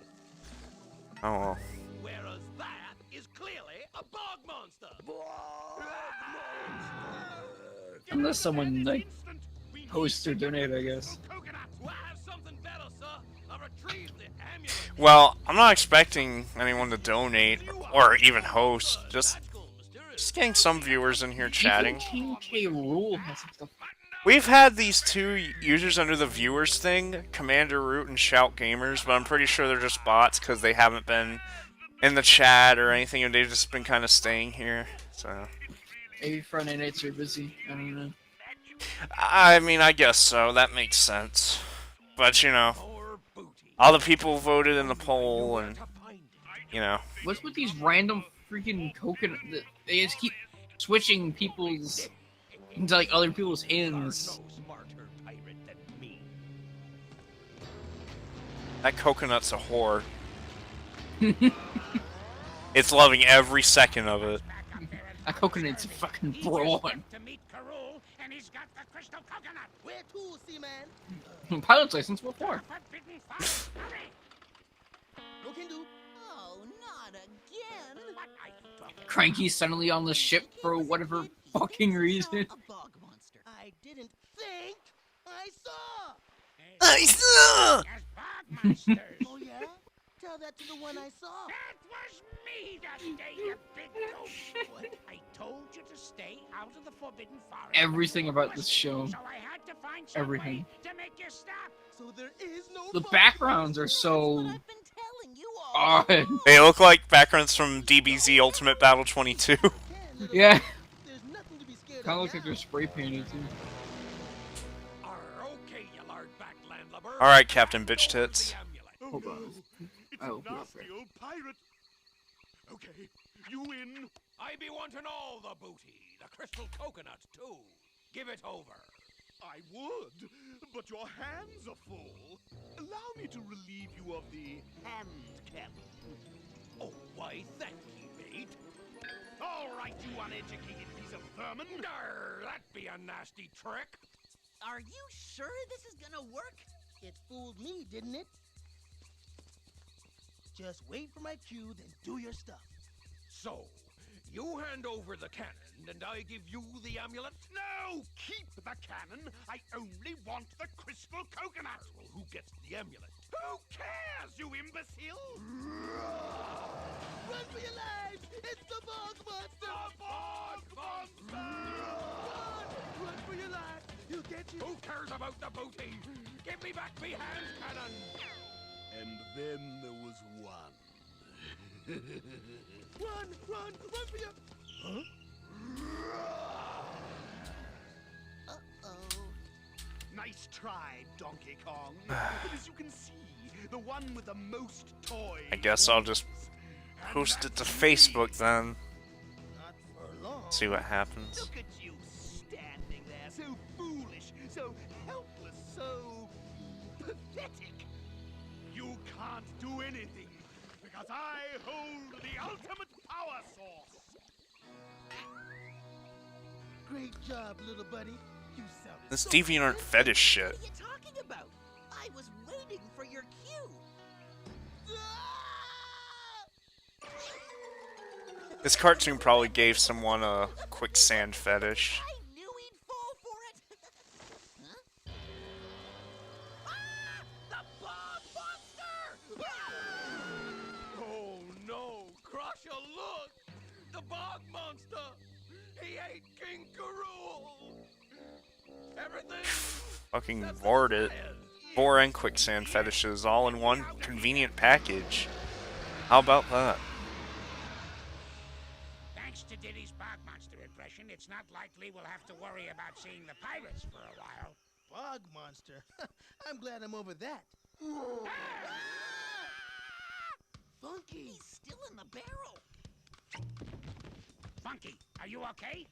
Oh well. Whereas that is clearly a bog monster. Unless someone like Instant, we posts or donate, I guess. coconut. I have something better, sir. I retrieved the amulet. Well, I'm not expecting anyone to donate or even host. Just getting some viewers in here chatting. Even King K. Rool has some stuff. We've had these two users under the viewers thing, Commander Root and Shout Gamers, but I'm pretty sure they're just bots because they haven't been in the chat or anything, and they've just been kind of staying here. So, Maybe Friday nights are busy. I don't know. I mean, I guess so. That makes sense. But you know, Or booty. all the people voted in the poll, and To find it. you know, What's with these random freaking coconut? They just keep switching people's into like other people's hands. No smarter pirate than me. that coconut's a whore. It's loving every second of it. A coconut's a fucking brawn. To meet Karul, and he's got the crystal coconut. Where to, Seaman? Pilot's license before. Forbidden forest. Hurry! No can do. Oh, not again. What are you talking Cranky's suddenly on the ship for whatever fucking reason. A bog monster. I didn't think I saw. I saw. as bog monsters? Oh yeah? Tell that to the one I saw. That was me that day, you big goat. I told you to stay out of the forbidden forest. Everything about this show. So I had to find some Everything. way to make you stop. So there is no. The bog backgrounds are monster. so That's what I've been telling you all. odd. They look like backgrounds from DBZ Ultimate Battle 22. Yeah. There's nothing to be scared Kind of of looks like they're spray painted too. Arr, okay, you lard back landlubber. Alright, Captain Bitch Tits. Hold on. It's Oh, a nasty old pirate. Okay, you win. I be wanting all the booty, the crystal coconut too. Give it over. I would, but your hands are full. Allow me to relieve you of the hand cap. Oh, why, thank you, mate. All right, you uneducated piece of vermin. Arr, that be a nasty trick. Are you sure this is gonna work? It fooled me, didn't it? Just wait for my cue, then do your stuff. So, you hand over the cannon, and I give you the amulet? No! Keep the cannon! I only want the crystal coconut! Well, who gets the amulet? Who cares, you imbecile? Run for your lives! It's the bog monster! The bog monster! Run! Run for your lives! You'll get you. Who cares about the booty? Give me back me hand cannon! And then there was one. Run! Run! Run for your... Uh-oh. Nice try, Donkey Kong. But as you can see, the one with the most toys. I guess I'll just And post it to that's Facebook me. then. Not for long. See what happens. Look at you standing there, so foolish, so helpless, so pathetic. You can't do anything because I hold the ultimate power source. Great job, little buddy. You sounded This so DeviantArt convincing. fetish shit. What are you talking about? I was waiting for your cue. This cartoon probably gave someone a quicksand fetish. I knew he'd fall for it. Huh? The bog monster! Oh no, Crusher, look! The bog monster! He ate King Karul! Everything Fucking Vor and quicksand fetishes all in one convenient package. How about that? Thanks to Diddy's bog monster impression, it's not likely we'll have to worry about seeing the pirates for a while. Bog monster. I'm glad I'm over that. Funky! He's still in the barrel. Funky, are you okay?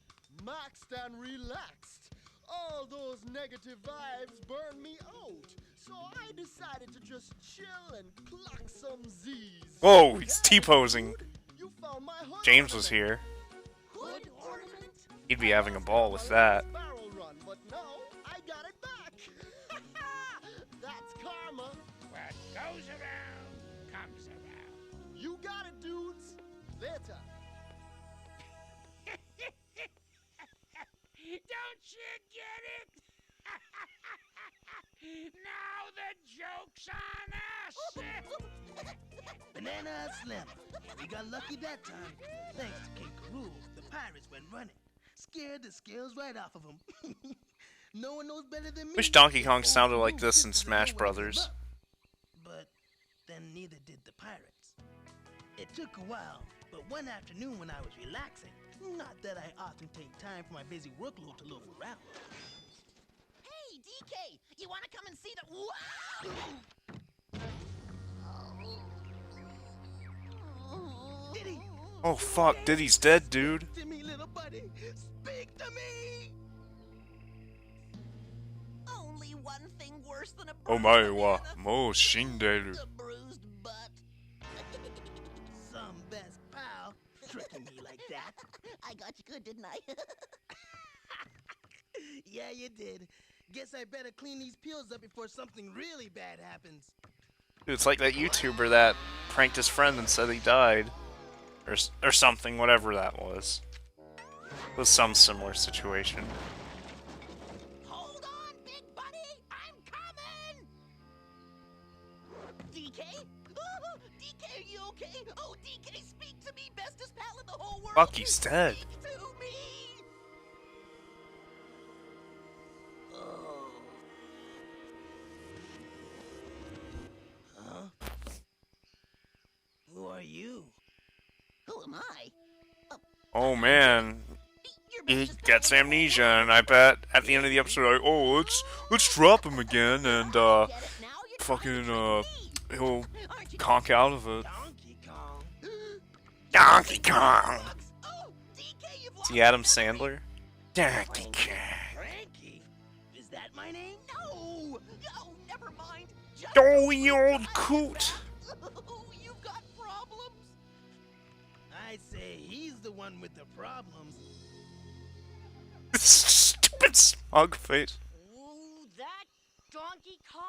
Maxed and relaxed. All those negative vibes burn me out. So I decided to just chill and clock some Z's. Whoa, he's T-posing. You found my hood James was ornament. here. Hood ornament? He'd be having a ball with that. Barrel run, but no, I got it back. That's karma. What goes around comes around. You got it, dudes. Later. Don't you get it? Now the joke's on us! Banana Slim. We got lucky that time. Thanks to King Karoo, the pirates went running. Scared the scales right off of them. No one knows better than me. Wish Donkey Kong sounded like this in Smash Brothers. But then neither did the pirates. It took a while, but one afternoon when I was relaxing, not that I often take time from my busy workload to loaf around. Hey, DK! You wanna come and see the... Wow! Diddy! Oh fuck, Diddy's dead, dude. To me, little buddy! Speak to me! Only one thing worse than a Oh bruised my wa, banana. mo shinderu. A bruised butt. Some best pal tricking me like that. I got you good, didn't I? Yeah, you did. Guess I better clean these peels up before something really bad happens. Dude, it's like that YouTuber that pranked his friend and said he died. Or something, whatever that was. It was some similar situation. Hold on, big buddy! I'm coming! DK? Oh, DK, are you okay? Oh, DK, speak to me, bestest pal in the whole world! Fuck, he's dead. Speak to me! Oh. Huh? Who are you? Who am I? Oh man, Your he bestest gets pal in the whole amnesia, world. and I bet at the end of the episode, like, oh, let's drop him again, and Get it now? You're fucking trying to trick me. he'll Aren't you conk out of it. Donkey Kong. Donkey Kong. Oh, DK, you've Is lost he Adam your memory. Sandler? Donkey Kong. Frankie? Is that my name? No! Oh, never mind. Just Oh, you old coot. Oh, you've got problems. I say he's the one with the problems. Stupid smug face. Ooh, that Donkey Kong?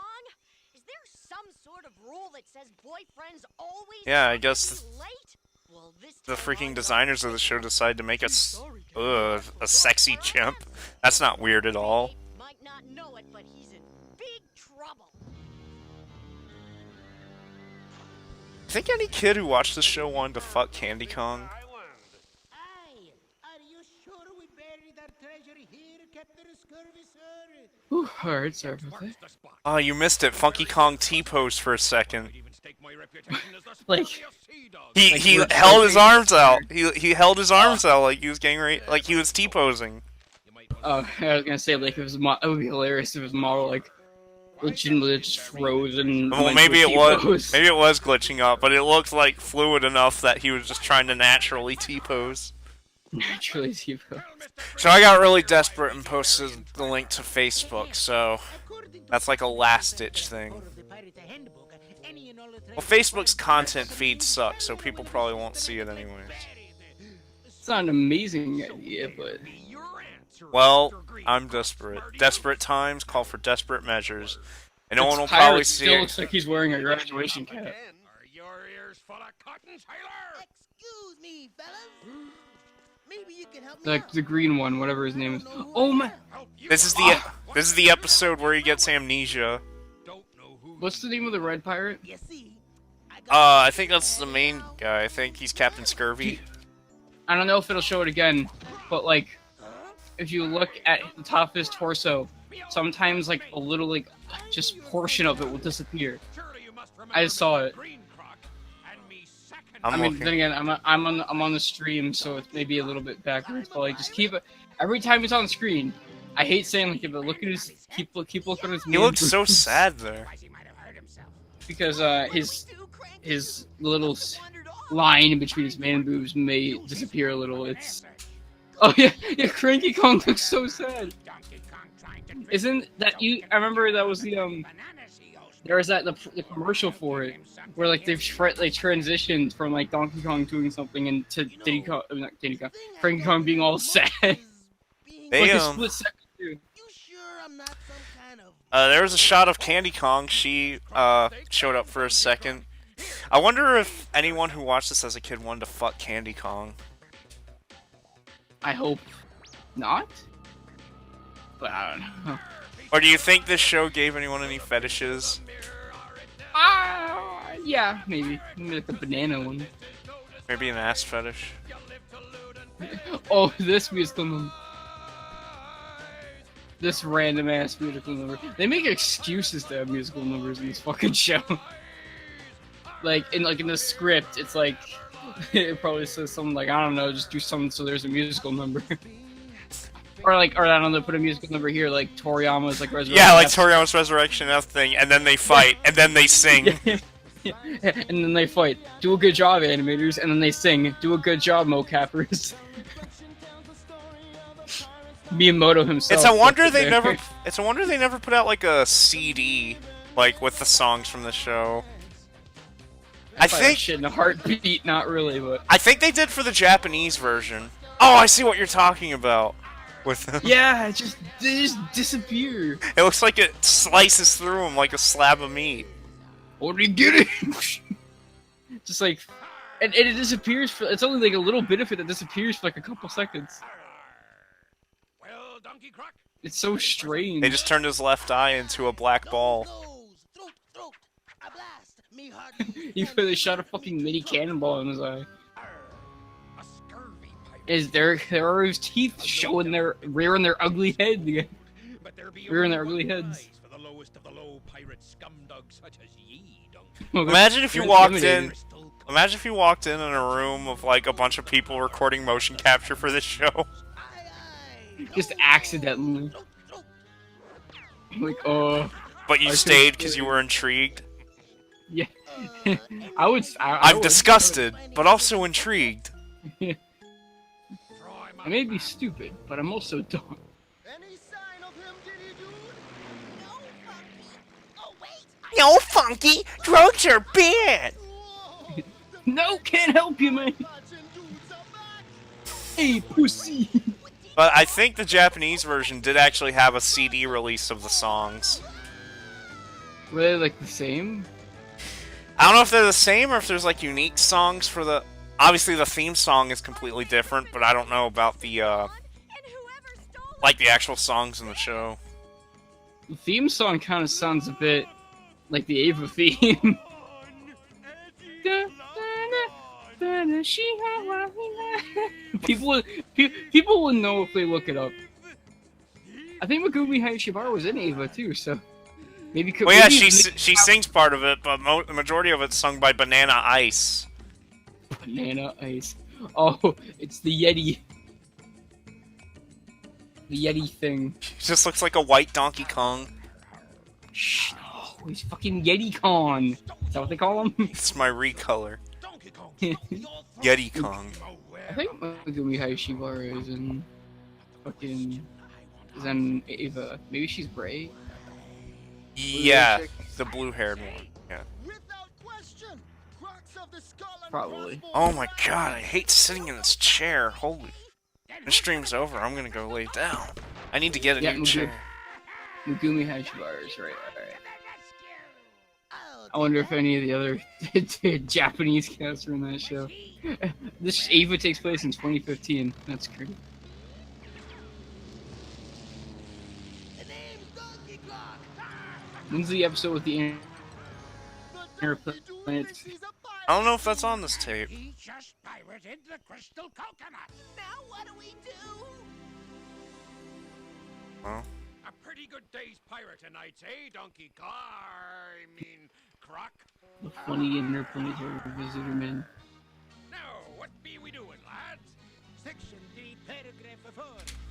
Is there some sort of rule that says boyfriends always Yeah, I have to guess be late? Well, this the time freaking I'm designers of the show decided to make us a sexy chimp. That's not weird at all. Dave might not know it, but he's in big trouble. Think any kid who watched this show wanted to fuck Candy Kong? Aye, are you sure we buried our treasure here, Captain Scurvy, sir? Whew, alright, sorry about that. Marks the spot. Oh, you missed it. Funky Kong T-posed for a second. I'd even stake my reputation as the Like- spurriest sea dog. He Like he you were held his choking. arms out. He held his arms out like he was getting ready, like he was T-posing. You might want Oh, I was gonna say, like, it would be hilarious if it was Marvel, like, legitimately just frozen. Well, maybe it was glitching up, but it looked like fluid enough that he was just trying to naturally T-pose. Naturally, T-pose. Tell Mr. So I got really desperate and posted the link to Facebook. So that's like a last-ditch thing. Well, Facebook's content feed sucks, so people probably won't see it anyways. It's not an amazing idea, but Your answer, Well, Mr. Green. I'm desperate. Desperate times call for desperate measures, and no its one will pirate probably see still it. looks like he's wearing a graduation cap. Are your ears full of cotton, sailor? Excuse me, fellas. Maybe you can help me Like out. the green one, whatever his name is. I don't know who Oh I my! am. Help you This is out. the episode where he gets amnesia. Don't know who What's the name of the red pirate? You see, I got I think that's the main guy. I think he's Captain Scurvy. I don't know if it'll show it again, but like, if you look at the top of his torso, sometimes like a little like just portion of it will disappear. I saw it. I mean, then again, I'm on the stream, so it's maybe a little bit backwards. But like, just keep it every time it's on screen. I hate saying like, but look at his keep looking at his. He looks so sad there. Because his little line in between his man boobs may disappear a little. It's yeah, Cranky Kong looks so sad. Isn't that you? I remember that was the there was the commercial for it where like they transitioned from like Donkey Kong doing something and to Diddy Kong, not Diddy Kong, Cranky Kong being all sad. They, like a split second too. There was a shot of Candy Kong. She showed up for a second. I wonder if anyone who watched this as a kid wanted to fuck Candy Kong. I hope not. But I don't know. Or do you think this show gave anyone any fetishes? Yeah, maybe. Maybe like the banana one. Maybe an ass fetish. Oh, this musical number. This random ass musical number. They make excuses to have musical numbers in this fucking show. like in the script, it's like it probably says something like, I don't know, just do something so there's a musical number. or I don't know, put a musical number here like Toriyama's like Resurrection. Yeah, like Toriyama's Resurrection F thing, and then they fight, and then they sing. Yeah. And then they fight. Do a good job, animators, and then they sing. Do a good job, mocappers. Miyamoto himself. It's a wonder they never. It's a wonder they never put out like a CD, like with the songs from the show. I think shit in a heartbeat, not really, but I think they did for the Japanese version. Oh, I see what you're talking about. With them. Yeah, they just disappear. It looks like it slices through them like a slab of meat. What do you get it? Just like, and it disappears for. It's only like a little bit of it that disappears for like a couple seconds. Well, Donkey Croc. It's so strange. They just turned his left eye into a black ball. He really shot a fucking mini cannonball in his eye. There are his teeth showing rearing their ugly head again. Rearing their ugly heads. For the lowest of the low pirate scumdogs such as ye, Imagine if you walked in. Imagine if you walked in a room of like a bunch of people recording motion capture for this show. Just accidentally. Like, oh. But you stayed because you were intrigued. Yeah. I'm disgusted, but also intrigued. I may be stupid, but I'm also dumb. Any sign of him, Diddy Dude? Oh, wait! No, Funky! Drugs are bad! No, can't help you, man! Hey, pussy! But I think the Japanese version did actually have a CD release of the songs. Were they like the same? I don't know if they're the same or if there's like unique songs for the... Obviously the theme song is completely different, but I don't know about the, like the actual songs in the show. The theme song kind of sounds a bit like the Ava theme. People will know if they look it up. I think Megumi Hayashibara was in Ava too, so maybe. Well, yeah, she sings part of it, but the majority of it's sung by Banana Ice. Banana Ice. Oh, it's the Yeti. The Yeti thing. He just looks like a white Donkey Kong. Shh, no, he's fucking Yeti Kong. Is that what they call him? It's my recolor. Yeti Kong. I think Megumi Hayashibara is in fucking Ava. Maybe she's Bray. Yeah, the blue-haired one. Yeah. Probably. Oh my god, I hate sitting in this chair. Holy. The stream's over. I'm gonna go lay down. I need to get a new chair. Megumi Hayashibara is right. Alright. I wonder if any of the other Japanese cast are in that show. This Ava takes place in 2015. That's crazy. When's the episode with the inner planets? I don't know if that's on this tape. He just pirated the crystal coconut. Now what do we do? Well, A pretty good day's pirate nights, eh, Donkey Kong? I mean, Croc? The funny interplanetary visitor man. Now, what be we doing, lads? Section D, paragraph 4.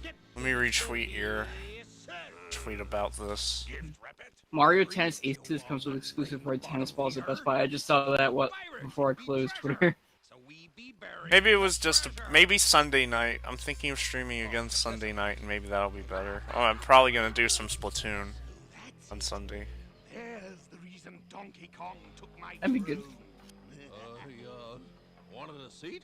Get Let me retweet your yes, sir. tweet about this. Gift Reppet? Mario Tennis Aces comes with exclusive red tennis balls at Best Buy. I just saw that before I closed Twitter. So we be buried. Maybe it was just maybe Sunday night. I'm thinking of streaming again Sunday night, and maybe that'll be better. Oh, I'm probably gonna do some Splatoon on Sunday. There's the reason Donkey Kong took my That'd be good. Wanted a seat?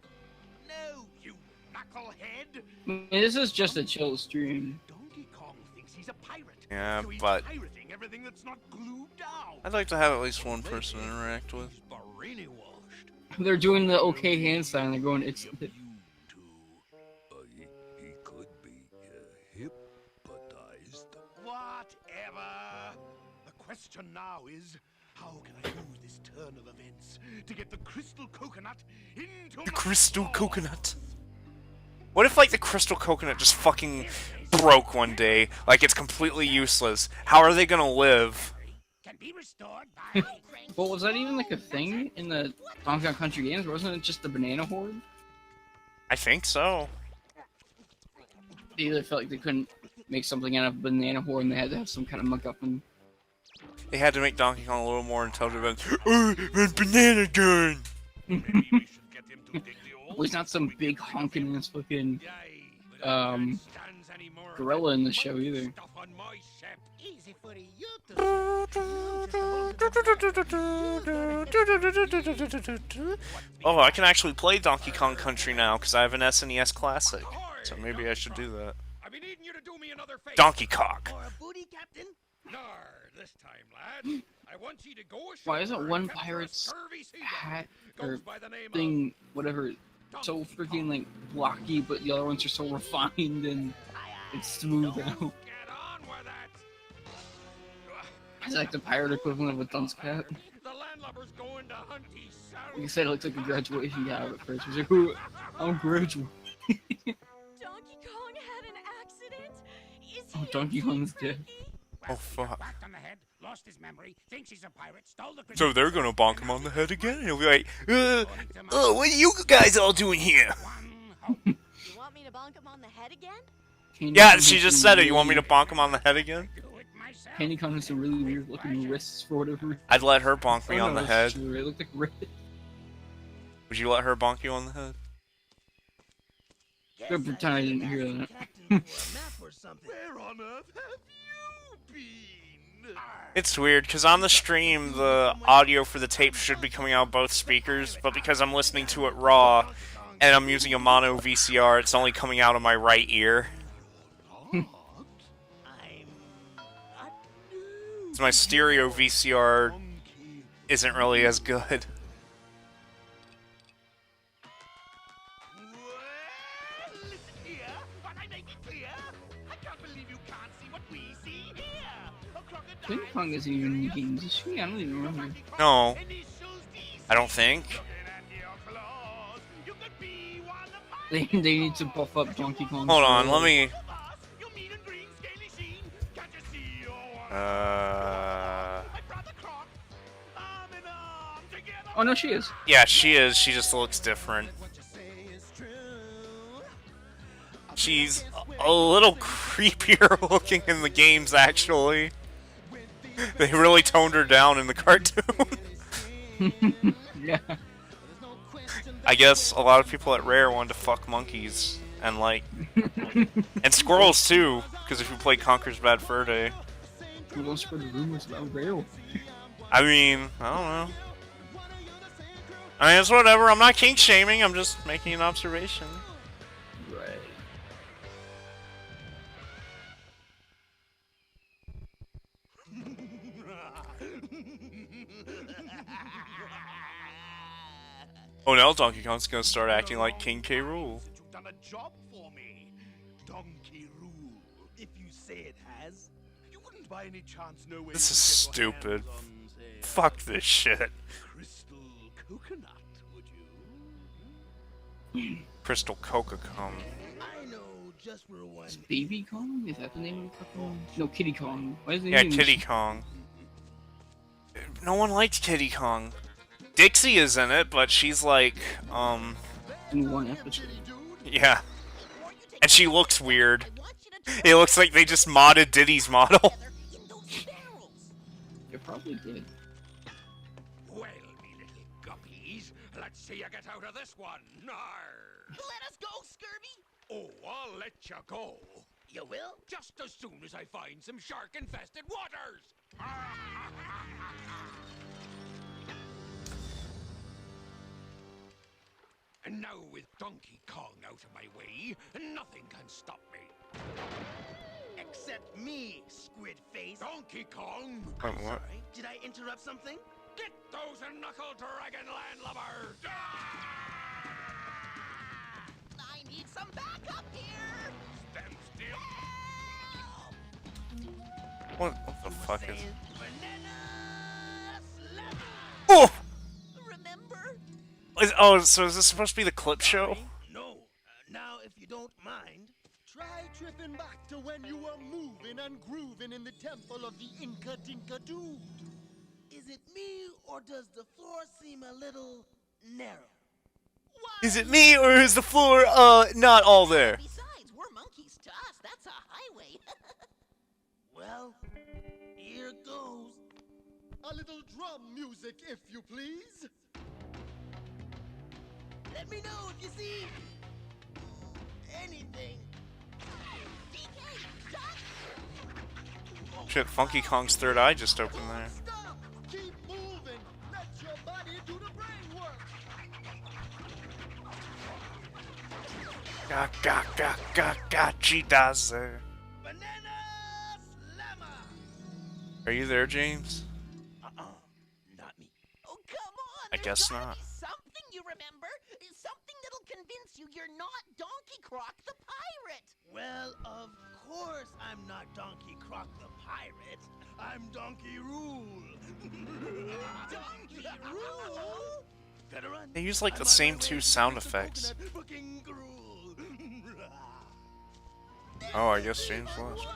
No, you knucklehead! I mean, this is just a chill stream. Donkey Kong thinks he's a pirate. Yeah, so he's but pirating everything that's not glued down. I'd like to have at least one person to interact with. He's brainy washed. They're doing the okay hand sign. They're going, it's. You two. He could be hypnotized. Whatever. The question now is, how can I use this turn of events to get the crystal coconut into The my crystal claw? coconut. What if, like, the crystal coconut just fucking broke one day? Like, it's completely useless. How are they gonna live? Can be restored by... Well, was that even like a thing in the Donkey Kong Country games? Wasn't it just the banana horde? I think so. They either felt like they couldn't make something out of banana horde and they had to have some kind of MacGuffin. They had to make Donkey Kong a little more intelligent. Oh, my banana gun! Maybe we should get him to dig the old Well, he's not some big honking ass fucking Yay, but I don't understands any more of gorilla that in the show either. stuff on my ship. Easy for you to Oh, I can actually play Donkey Kong Country now because I have an SNES Classic. So maybe I should do that. I've been needing you to do me another favor. Donkey Cock. Or a booty, Captain? Nar, this time, lad. I want you to go ashore Why isn't and one capture a pirate's scurvy sea dog. hat Goes or by the name thing, whatever, so freaking like blocky, but the other ones are so refined and it's smooth out? Get on with it. It's like the pirate equivalent of a dunce cap. The landlubber's going to hunt his Like I said, it looks like a graduation gown at first. He's like, "Ooh, I'm graduating." Donkey Kong had an accident? Is he Oh, Donkey Kong's dead. Oh, fuck. Whacked on the head, lost his memory, thinks he's a pirate, stole the So they're gonna bonk him on the head again? And he'll be like, oh, what are you guys all doing here? You want me to bonk him on the head again? Yeah, she just said it. You want me to bonk him on the head again? Candy Kong has some really weird looking wrists for whatever reason. I'd let her bonk me Oh, on no, the it's head. true. It looked like wrist. Would you let her bonk you on the head? Good pretend I didn't hear that. Where on earth have you been? It's weird, because on the stream, the audio for the tape should be coming out both speakers, but because I'm listening to it raw, and I'm using a mono VCR, it's only coming out of my right ear. So my stereo VCR isn't really as good. Well, listen here. What I make it clear? I can't believe you can't see what we see here. A crocodile. Candy Kong isn't even in the games, is she? I don't even remember. No, I don't think. They need to buff up Donkey Kong. Hold on, let me... Oh no, she is. Yeah, she is. She just looks different. She's a little creepier looking in the games, actually. They really toned her down in the cartoon. Yeah. I guess a lot of people at Rare wanted to fuck monkeys. And, like... and squirrels, too. Because if you play Conker's Bad Fur Day... We don't spread the rumors about Rail. I mean, I don't know. I mean, it's whatever. I'm not kink shaming. I'm just making an observation. Right. Oh, now Donkey Kong's gonna start acting like King K. Rool. You've done a job for me, Donkey Roo. If you say it has, you wouldn't by any chance know where This is you could get your stupid. hands on, say, Fuck this shit. crystal coconut, would you? Crystal Coca cum. I know just for one. Is Baby Kong? Is that the name of the fucking... No, Kitty Kong. Why is the Yeah, name Kitty Kong. No one liked Kitty Kong. Dixie is in it, but she's like, in one episode? yeah. And she looks weird. It looks like they just modded Diddy's model. It probably did. Well, me little guppies, let's see you get out of this one. Nar. Let us go, Scurvy! Oh, I'll let you go. You will? Just as soon as I find some shark-infested waters. And now with Donkey Kong out of my way, nothing can stop me. Except me, Squid Face. Donkey Kong! Wait, what? Sorry, did I interrupt something? Get those knuckle dragon landlubbers! I need some backup here! Stand still! What the fuck is... Banana slam! Oh! Remember? Oh, so is this supposed to be the clip show? No. Now, if you don't mind, Try tripping back to when you were moving and grooving in the temple of the Inca Dinka Dude. is it me or does the floor seem a little narrow? Is it me, or is the floor, not all there? Besides, we're monkeys to us. That's a highway. Well, here goes. A little drum music, if you please. Let me know if you see anything. DK, duck! Shit, Funky Kong's third eye just opened there. Stop! Keep moving! Let your body do the brain work! Cheetahs. Banana slammer! Are you there, James? Not me. Oh, come on! I There's guess gotta not. be something you remember. Something that'll convince you you're not Donkey Croc the pirate. Well, of course I'm not Donkey Croc the pirate. I'm Donkey Rule. Donkey Rule? Better run. They use like I'm the on same my way two to sound Crystal effects. Coconut fucking gruel. Oh, I guess James was.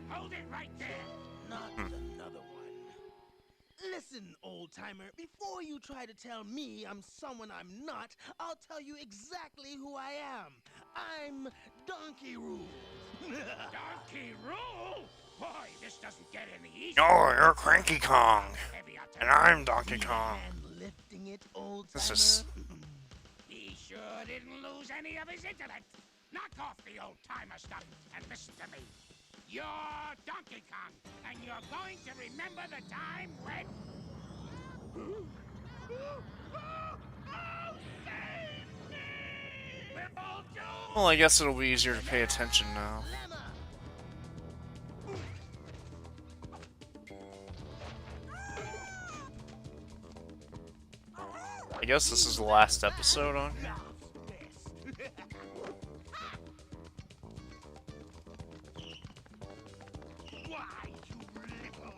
Hold it right there. Not another one. Listen, old timer, before you try to tell me I'm someone I'm not, I'll tell you exactly who I am. I'm Donkey Rule. Donkey Rule? Boy, this doesn't get any easier. Oh, you're Cranky Kong. Heavy, I'll tell And you. I'm Donkey Kong. And lifting it, old timer. This is... He sure didn't lose any of his intellect. Knock off the old-timer stuff and listen to me. You're Donkey Kong, and you're going to remember the time when... Save me! We're all doomed! Well, I guess it'll be easier to pay attention now. I guess this is the last episode on here. Why, you little...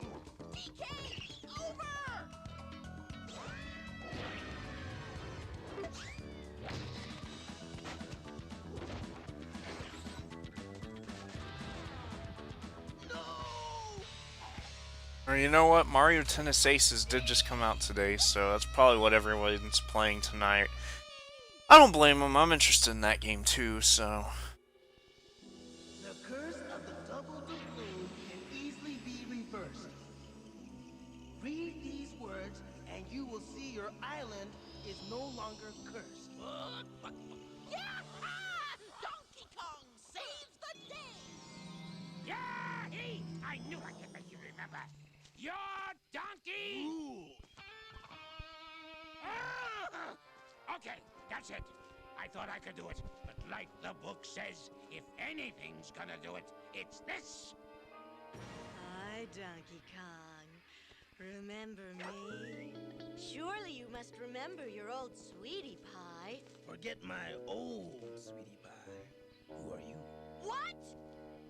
DK, over! Or you know what? Mario Tennis Aces did just come out today, so that's probably what everyone's playing tonight. I don't blame them. I'm interested in that game too, so... The curse of the double doubloon can easily be reversed. Read these words, and you will see your island is no longer cursed. Yeah! Donkey Kong saves the day! Yahee! I knew I could make you remember. You're Donkey... Rule. Okay, that's it. I thought I could do it, but like the book says, if anything's gonna do it, it's this. Hi, Donkey Kong. Remember me? Surely you must remember your old sweetie pie. Forget my old sweetie pie. Who are you? What?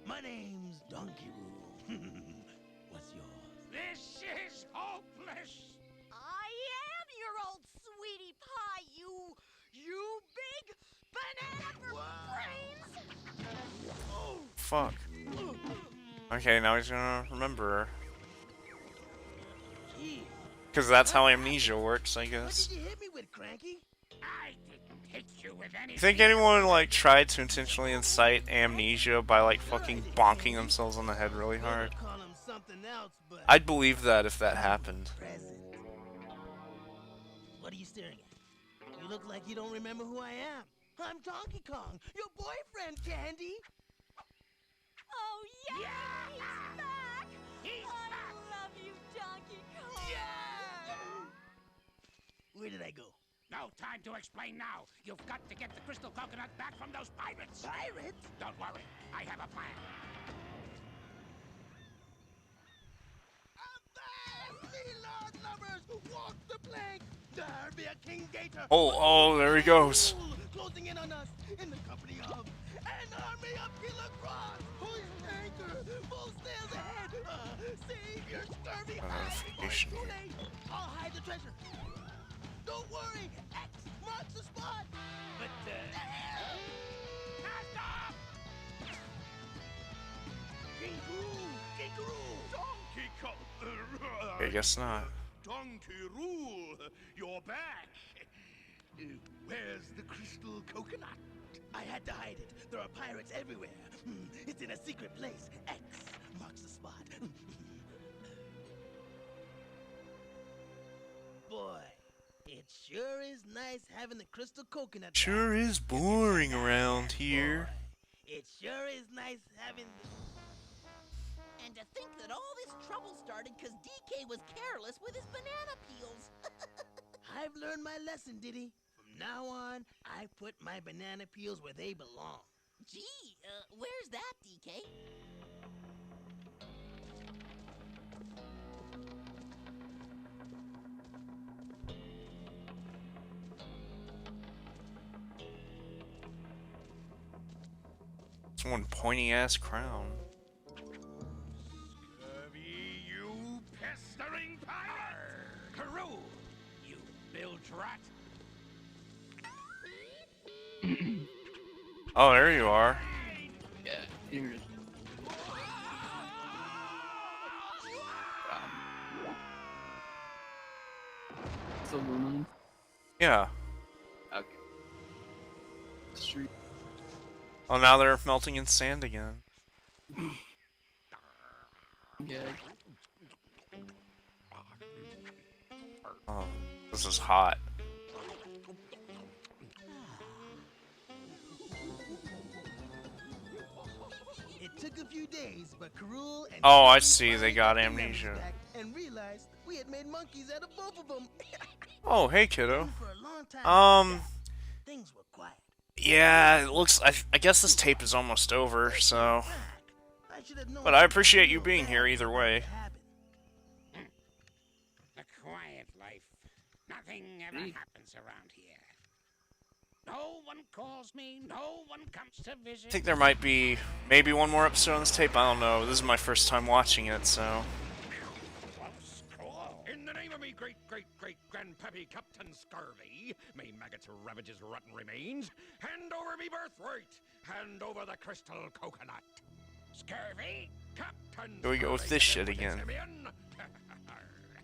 My name's Donkey Rule. What's yours? This is hopeless. fuck? Okay, now he's gonna remember. Because that's how amnesia works, I guess. What did you hit me with, Cranky? I didn't hit you with anything. You think anyone, like, tried to intentionally incite amnesia by, like, fucking bonking themselves on the head really hard? Call him something else, but I'd believe that if that happened. present. What are you staring at? You look like you don't remember who I am. I'm Donkey Kong, your boyfriend, Candy. Oh, yeah! He's back! He's I back. love you, Donkey Kong! Yeah! Where did I go? No time to explain now. You've got to get the crystal coconut back from those pirates. Pirates? Don't worry, I have a plan. Avast, me lord lovers! Walk the plank! There be a King Gator! Oh, there he goes. Closing in on us in the company of an army of killer crocs! Hoist anchor! Full sails ahead! Save your scurvy hide before it's too late! I'll hide the treasure! Don't worry! X marks the spot! But, cast off! Kangaroo! Kangaroo! Donkey Kong. I guess not. Donkey Rule, you're back. Where's the crystal coconut? I had to hide it. There are pirates everywhere. It's in a secret place. X marks the spot. Boy, it sure is nice having the crystal coconut. Sure is boring around here. It sure is nice having. And to think that all this trouble started because DK was careless with his banana peels. I've learned my lesson, Diddy. From now on, I put my banana peels where they belong. Gee, where's that, DK? It's one pointy ass crown. Scurvy, you pestering pirate! Karoo, you bilge rat! Oh, there you are. Yeah, here it is. Still going Yeah. on? Okay. Street. Oh, now they're melting in sand again. Yeah. Oh, this is hot. It took a few days, but Karul and Oh, I Candy see, they finally got their memories amnesia. back and realized we had made monkeys out of both of them. Oh, hey, kiddo. For a long time Um, things were quiet. yeah, it looks. I guess this tape is almost over, so. I should have known But I something appreciate you real being bad here was either about way. to happen. The quiet life. Nothing ever happens around here. No one calls me, no one comes to visit. I think there might be maybe one more episode on this tape. I don't know. This is my first time watching it, so. Close call. In the name of me great-great-great-grandpappy Captain Scurvy, may maggots ravage his rotten remains, hand over me birthright, hand over the crystal coconut. Scurvy? Captain Here we go with Scurvy, this get shit in with again. his Simeon.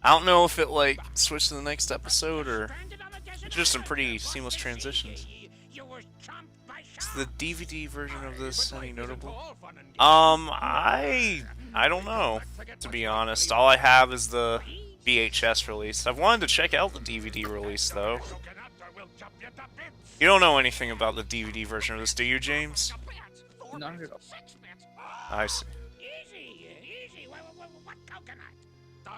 I don't know if it, like, switched to the next episode or. Stranded on a desert Just some island pretty across seamless the transitions. sea. You were chomped by Is sharks. the DVD version of this But any life isn't notable? all fun and games. I don't know, to be honest. All I have is the VHS release. I've wanted to check out the DVD release, though. Coconut, or we'll chop you to bits. You don't know anything about the DVD version of this, do you, James? Not at all. I see. Easy. What coconut?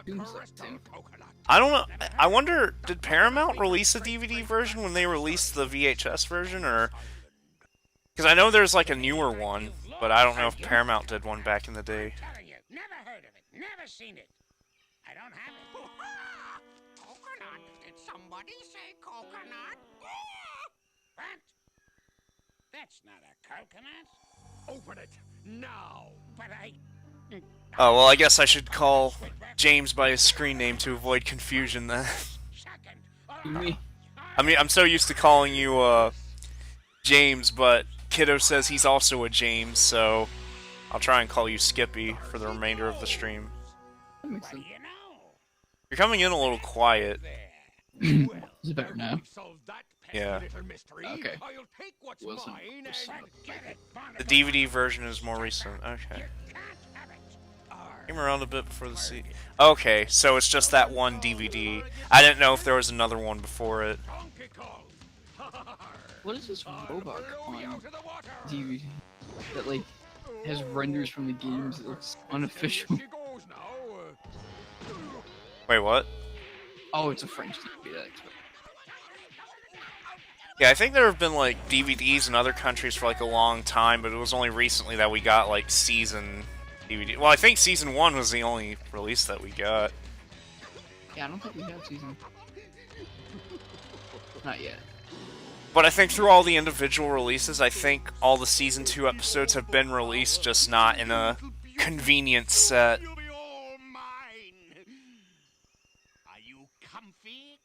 The Seems like crystal Tim. coconut. I don't know. I wonder, did Paramount release a DVD version when they released the VHS version, or? Because I know there's like a newer one, but I don't know if Paramount did one back in the day. Telling you, never heard of it, never seen it. I don't have it. Coconut? Did somebody say coconut? What? That's not a coconut. Open it now. But Oh, well, I guess I should call James by his screen name to avoid confusion then. second. Me. I mean, I'm so used to calling you, James, but Kiddo says he's also a James, so I'll try and call you Skippy for the remainder of the stream. That makes What sense. do you know? You're coming in a little quiet. Is it better now? Yeah. Okay. I'll take what's Wasn't- mine was- and Get it, The DVD version is more recent. Okay. can't have it. Came around a bit before the C. Okay, so it's just that one DVD. I didn't know if there was another one before it. Donkey Kong. What is this robot Throw you on out of the water. DVD that like has renders from the games that looks unofficial? She goes now. Wait, what? Oh, it's a French DVD. That's right. Yeah, I think there have been like DVDs in other countries for like a long time, but it was only recently that we got like season DVD. Well, I think season 1 was the only release that we got. Yeah, I don't think we have season. Not yet. But I think through all the individual releases, I think all the season 2 episodes have been released, just not in a convenient set. You'll be all mine. Are you comfy,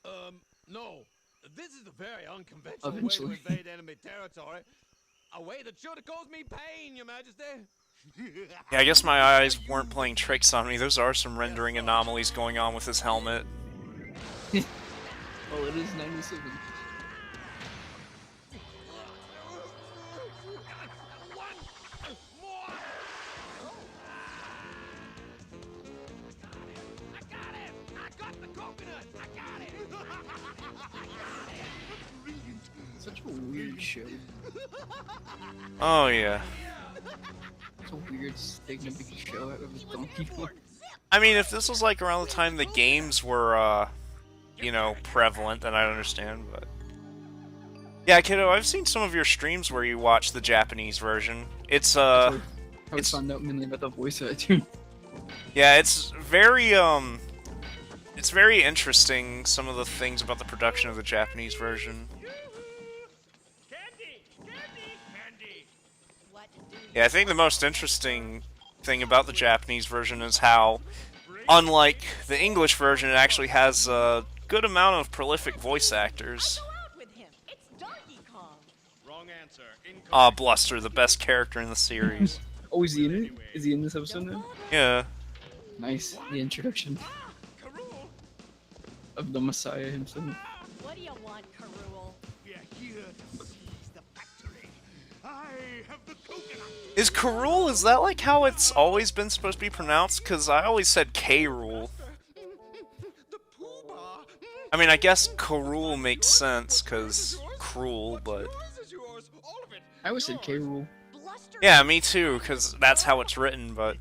Clump? No. This is a very unconventional way to Eventually. invade enemy territory. A way that should have caused me pain, Your Majesty. Yeah, I guess my eyes weren't playing tricks on me. Those are some rendering anomalies going on with his helmet. Oh, it is 97. I got it! I got the coconut! I got it! Such a weird show. Oh, yeah. It's a weird stigma big show out of a Donkey Kong. I mean, if this was like around the time the games were, you know, prevalent, then I'd understand, but... Yeah, kiddo, I've seen some of your streams where you watch the Japanese version. It's, I it's- found out mainly about the voice acting. yeah, it's very interesting, some of the things about the production of the Japanese version. Candy! Candy! Candy! What do you Yeah, I think the most interesting thing about the Japanese version is how, unlike the English version, it actually has a good amount of prolific voice actors. go out with him? It's Donkey Kong. Wrong answer. Bluster, the best character in the series. Oh, is he in it? Is he in this episode now? Yeah. Nice. The introduction of the Messiah himself. What do you want, Karul? We're here to seize the factory. I have the coconut. Is Karul, is that like how it's always been supposed to be pronounced? Because I always said K-Rule. The poobah. I mean, I guess Karul makes sense, because cruel, but... This is yours. All of it. I always said K-Rule. Bluster. Yeah, me too, because that's how it's written, but...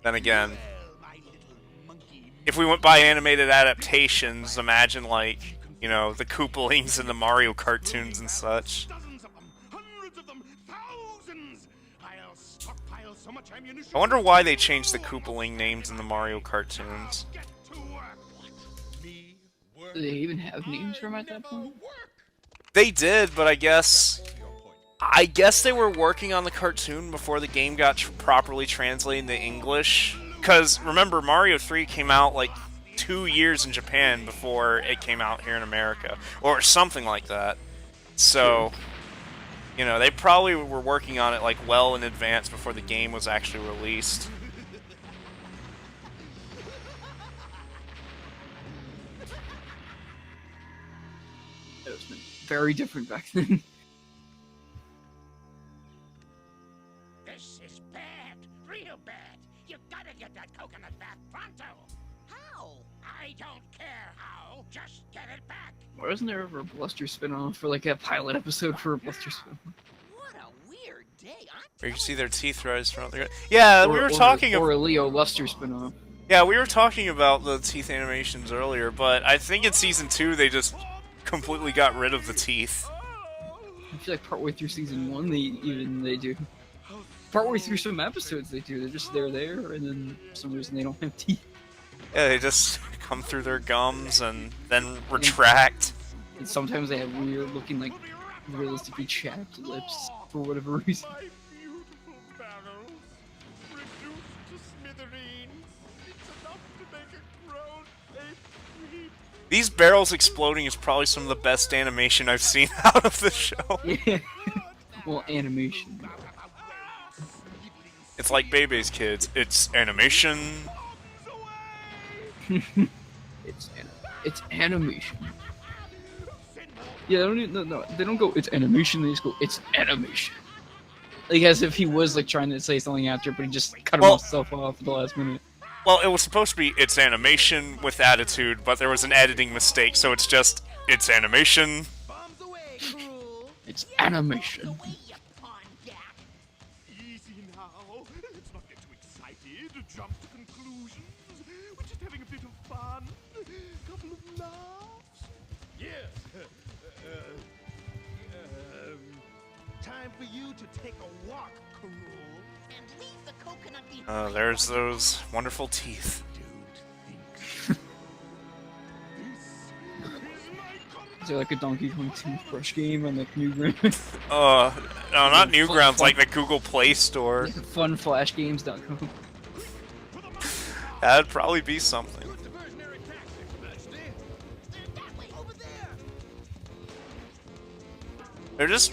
Then again, Well, my little monkey. if we went by animated adaptations, imagine like, you know, the Koopalings and the Mario cartoons and such. Dozens of them, hundreds of them, thousands. I'll stockpile so much ammunition. I wonder why they changed the Koopaling names in the Mario cartoons. Get to work. Me work. Do they even have names for him at that point? They did, but I guess they were working on the cartoon before the game got properly translated into English. Because remember, Mario 3 came out like 2 years in Japan before it came out here in America, or something like that. So, you know, they probably were working on it like well in advance before the game was actually released. It was very different back then. This is bad, real bad. You gotta get that coconut back pronto. How? I don't care how. Just get it back. Why wasn't there ever a Bluster spin-off for like a pilot episode for a Bluster spin-off? What a weird day. Where you can see their teeth rise from the... Yeah, we were talking or about... a Leo Luster spin-off. Yeah, we were talking about the teeth animations earlier, but I think in Season 2 they just completely got rid of the teeth. I feel like partway through season 1 they do. Partway through some episodes they do. They're there, and then for some reason they don't have teeth. Yeah, they just come through their gums and then retract. And sometimes they have weird looking, like, realistically chapped lips for whatever reason. My beautiful barrel, reduced to smithereens. It's enough to make a crone a creep. These barrels exploding is probably some of the best animation I've seen out of the show. Yeah. Well, animation. It's like Bebe's Kids. It's animation. It's animation. Yeah, they don't even, no, they don't go, it's animation, they just go, it's animation. Like, as if he was, like, trying to say something after, but he just cut himself off at the last minute. Well, it was supposed to be it's animation with attitude, but there was an editing mistake, so it's just it's animation. Bombs away, cruel. It's animation. Away, you pawn jack. Easy now. Let's not get too excited to jump to conclusions. We're just having a bit of fun. Couple of laughs. Yes. Time for you to take a walk, cruel. And leave the coconut behind. There's those wonderful teeth. Is there like a Donkey Kong toothbrush game on like Newgrounds? No, not Newgrounds, like the Google Play Store. Funflashgames.com. That'd probably be something. They're just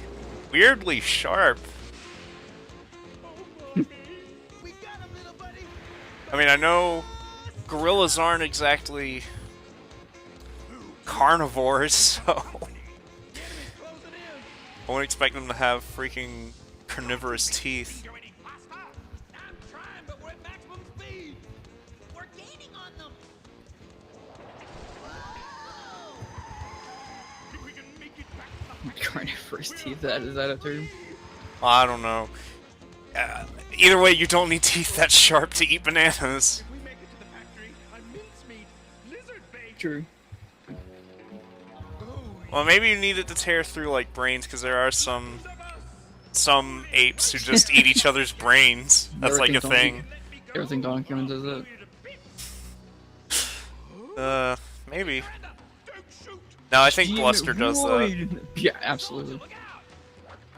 weirdly sharp. I mean, I know gorillas aren't exactly carnivores, so I wouldn't expect them to have freaking carnivorous teeth. We're gaining on them. Carnivorous teeth, is that a term? I don't know. Either way, you don't need teeth that sharp to eat bananas. We make it to the factory. I'm mincemeat, lizard bait. True. Well, maybe you need it to tear through like brains, because there are some apes who just eat each other's brains. That's like a thing. Everything Donkey Kong does that. Maybe. No, I think Bluster does that. Yeah, absolutely.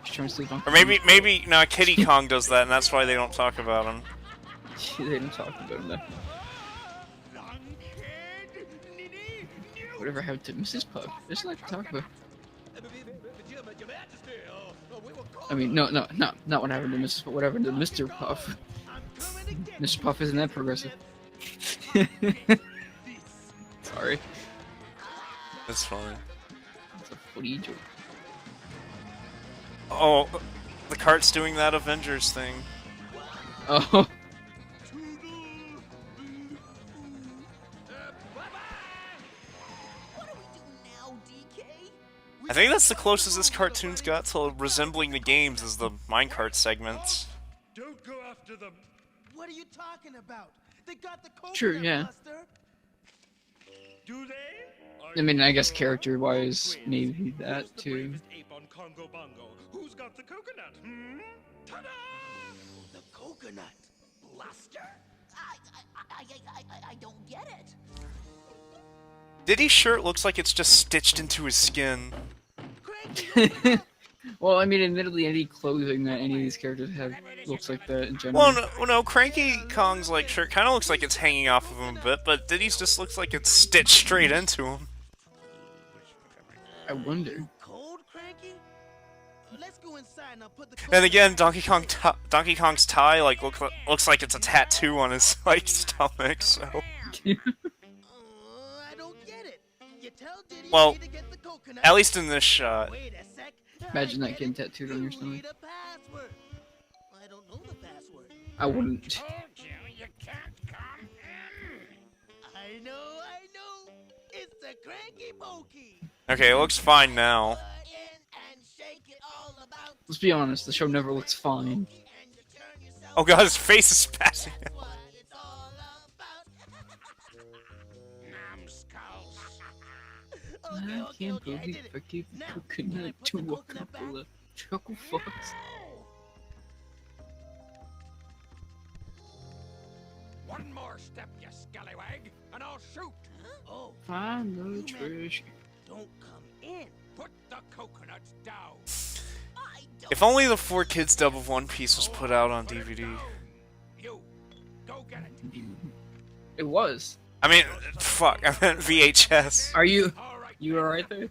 Just trying to say Donkey Or maybe no, Kitty Kong does that, and that's why they don't talk about him. They don't talk about him though. Whatever happened to Mrs. Puff? There's a lot to talk about. I mean, no, not what happened to Mrs. Puff. What happened to Mr. Puff? Mr. Puff isn't that progressive. Sorry. That's fine. It's a footy joke. Oh, the cart's doing that Avengers thing. Oh. I think that's the closest this cartoon's got to resembling the games is the minecart segments. Don't go after them. What are you talking about? They got the coconut, Sure, yeah. Buster. Do they? I mean, I guess character-wise, maybe that too. Ape on Congo Bongo. Who's got the coconut? Hmm? Ta-da! The coconut. Bluster? I don't get it. Diddy's shirt looks like it's just stitched into his skin. Well, I mean, admittedly, any clothing that any of these characters have looks like that in general. Well, no, Cranky Kong's like shirt kind of looks like it's hanging off of him a bit, but Diddy's just looks like it's stitched straight into him. I wonder. Cold, Cranky? Let's go inside and I'll put the And again, Donkey Kong's tie like looks like it's a tattoo on his like stomach. So. I don't get it. You tell Diddy Well, to get the coconut. at least in this shot. Wait a sec. Imagine that getting tattooed on your stomach. Need a password. I don't know the password. I wouldn't. Told you can't come in. I know. It's the Cranky Pokey. Okay, it looks fine now. Let's be honest, the show never looks fine. Oh god, his face is passing out. I can't believe I gave the coconut to a couple of chuckle fucks. One more step, you scallywag, and I'll shoot. Oh, Find the treasure. don't come in. Put the coconuts down. If only the 4Kids dub of One Piece was put out on DVD. You, go get it. It was. I mean, fuck, I meant VHS. Are you? You alright there?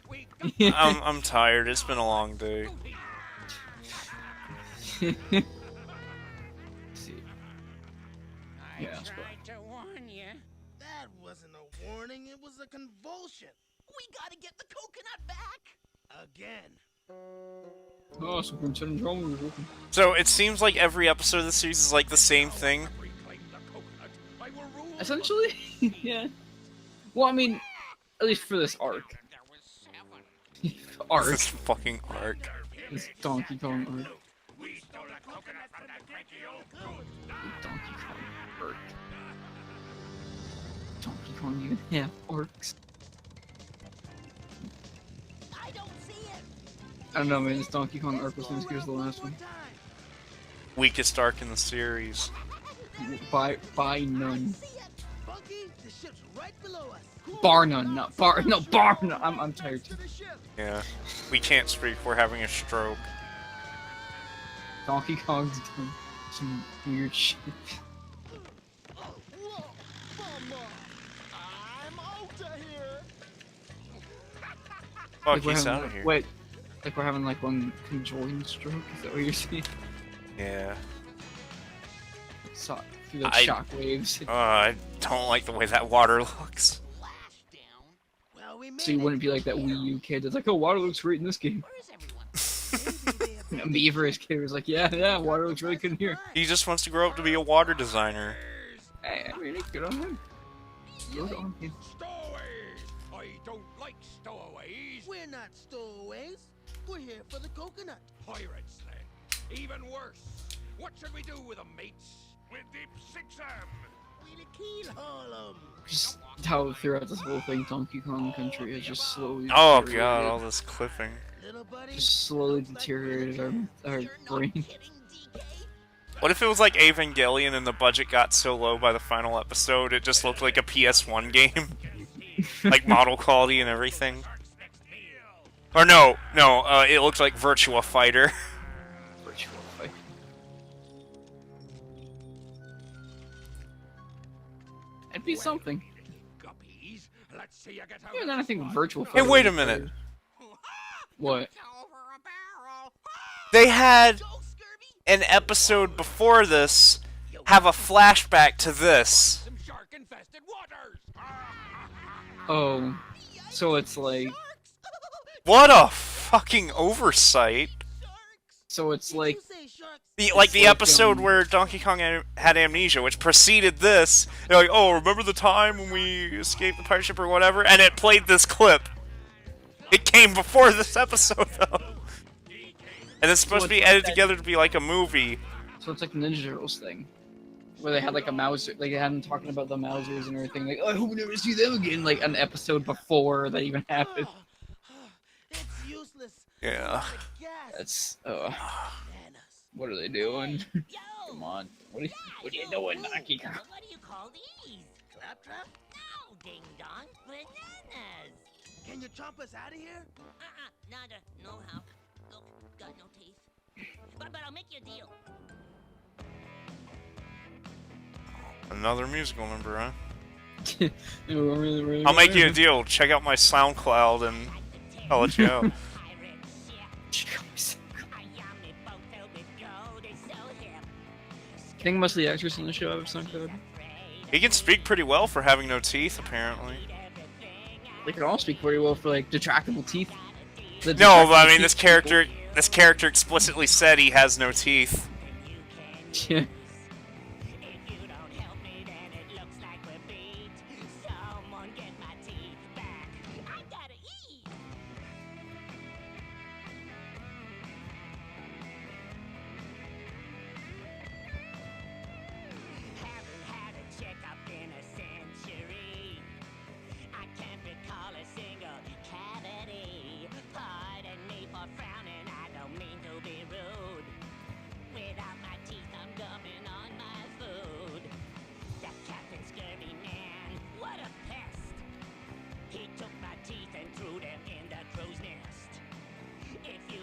I'm tired. It's been a long day. Yeah, that's tried to warn you. That wasn't a warning, it was a convulsion. We gotta get the coconut back. Again. Oh, Superintendent Drummond is looking. So it seems like every episode of the series is like the same thing. Reclaim the coconut. I will rule the Essentially, yeah. Well, I mean, at least for this arc. There was 7. Arc. This fucking arc. This Donkey Kong arc. We stole a coconut from that cranky old goat. Donkey Kong arc. Donkey Kong even have arcs. I don't see it. I don't know, man. This Donkey Kong arc was as good as the last one. Weakest arc in the series. By none. See it. Funky, the ship's right below us. Bar none, not bar. No, bar none. I'm tired. To the ship. Yeah. We can't speak, we're having a stroke. Donkey Kong's doing some weird shit. Whoa, Mama! I'm out of here. Fuck, we're he's having, out of here. Wait, like we're having like one conjoined stroke? Is that what you're saying? Yeah. So, through the I- shock waves. I don't like the way that water looks. Well, we made So you wouldn't be like that Wii U kid that's like, oh, water looks great in this game. Where's everyone? And me versus kid was like, yeah, water looks really good in here. He just wants to grow up to be a water designer. Hey, I mean, it's good on him. Good on him. stowaways. I don't like stowaways. We're not stowaways. We're here for the coconut. Pirates, then. Even worse. What should we do with them, mates? With deep six 'em. We the keyhole 'em. Just how throughout this whole thing, Donkey Kong Country has just slowly Oh deteriorated- god, all this clipping. Little buddy. just slowly deteriorated our You're not brain. kidding, DK? What if it was like Evangelion and the budget got so low by the final episode it just looked like a PS1 game? Like model quality and everything? Or no, it looked like Virtua Fighter. Virtual fight. It'd be something. Guppies, let's see you get out Yeah, of then I this think one. virtual Hey, fight. wait a minute. What? Over a barrel. They had Go, Scurvy. an episode before this have a flashback to this. Some shark-infested waters. Oh, so it's like, What a fucking oversight. so it's Did like, you say sharks? The like, episode where Donkey Kong had amnesia, which preceded this. They're like, oh, remember the time when we escaped the pirate ship or whatever? And it played this clip. It came before this episode, though. And it's supposed to be edited together to be like a movie. so it's like the Ninja Turtles thing, where they had like a Mauser, like they had them talking about the Mausers and everything. Like, oh, I hope we never see them again. Like an episode before that even happened. It's useless. Yeah. The gas. That's, Bananas. what are they doing? Yo. Come on, what are you doing, Donkey Kong? What do you call these? Claptrap? No, ding dong. Bananas. Can you chomp us out of here? Nada. No how. Look, got no teeth. But I'll make you a deal. Another musical number, huh? Really, I'll make you a deal. Check out my SoundCloud and I'll let you out. I think most of the actors on the show have SoundCloud. He can speak pretty well for having no teeth, apparently. They can all speak very well for like detractable teeth. The No, but I detractable mean, teeth this character explicitly said he has no teeth. people. Yeah.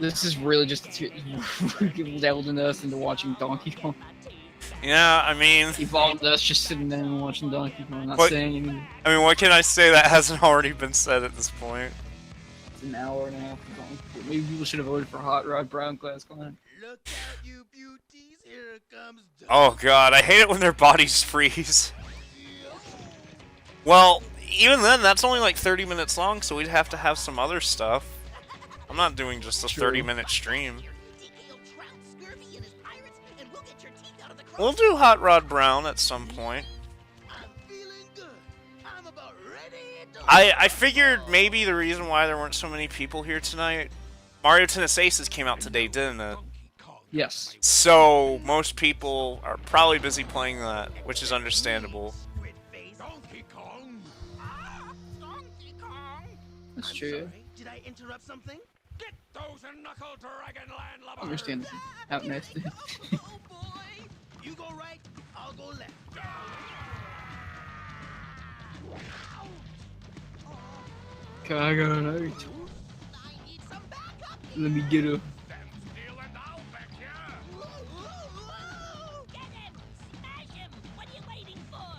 This is really just delving us into watching Donkey Kong. Yeah, I mean, Evolved us just sitting there and watching Donkey Kong, not What- saying anything. what can I say that hasn't already been said at this point? It's an hour and a half of Donkey Kong. Maybe people should have voted for Hot Rod Brown Glass Clan. Look out, you beauties. Here times done. Oh god, I hate it when their bodies freeze. Well, even then, that's only like 30 minutes long, so we'd have to have some other stuff. I'm not doing just a 30-minute stream. We'll do Hot Rod Brown at some point. I figured maybe the reason why there weren't so many people here tonight, Mario Tennis Aces came out today, didn't it? Yes. So most people are probably busy playing that, which is understandable. Donkey Kong. That's true. Did I interrupt something? Get those Knuckle Dragonland lovers. Understandable. Out nice. Oh boy! You go right, I'll go left. I got out. Let me get her. Get him! Smash him! What are you waiting for?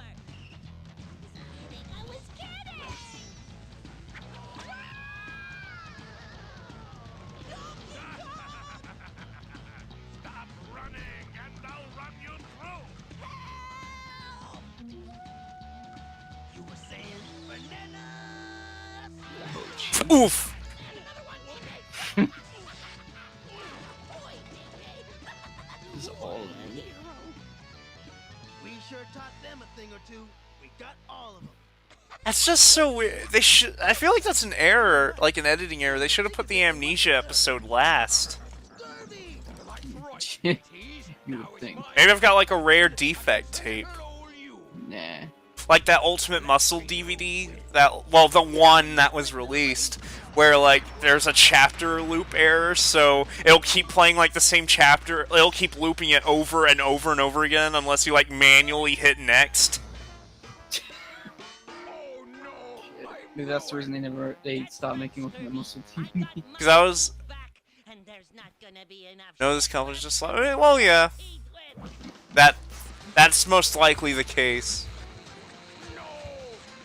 You think I was kidding? Stop running and I'll run you through. You were saying bananas? Oof! This is all of them. We sure taught them a thing or two. We got all of them. That's just so weird. They should. I feel like that's an error, like an editing error. They should have put the Amnesia episode last. You would think. Maybe I've got like a rare defect tape. Nah. Like that Ultimate Muscle DVD, well, the one that was released, where like there's a chapter loop error, so it'll keep playing like the same chapter, it'll keep looping it over and over and over again unless you like manually hit next. Maybe that's the reason they stopped making Ultimate Muscle TV. Because I was, And there's not gonna be enough. no, this company's just like, well, yeah, that's most likely the case.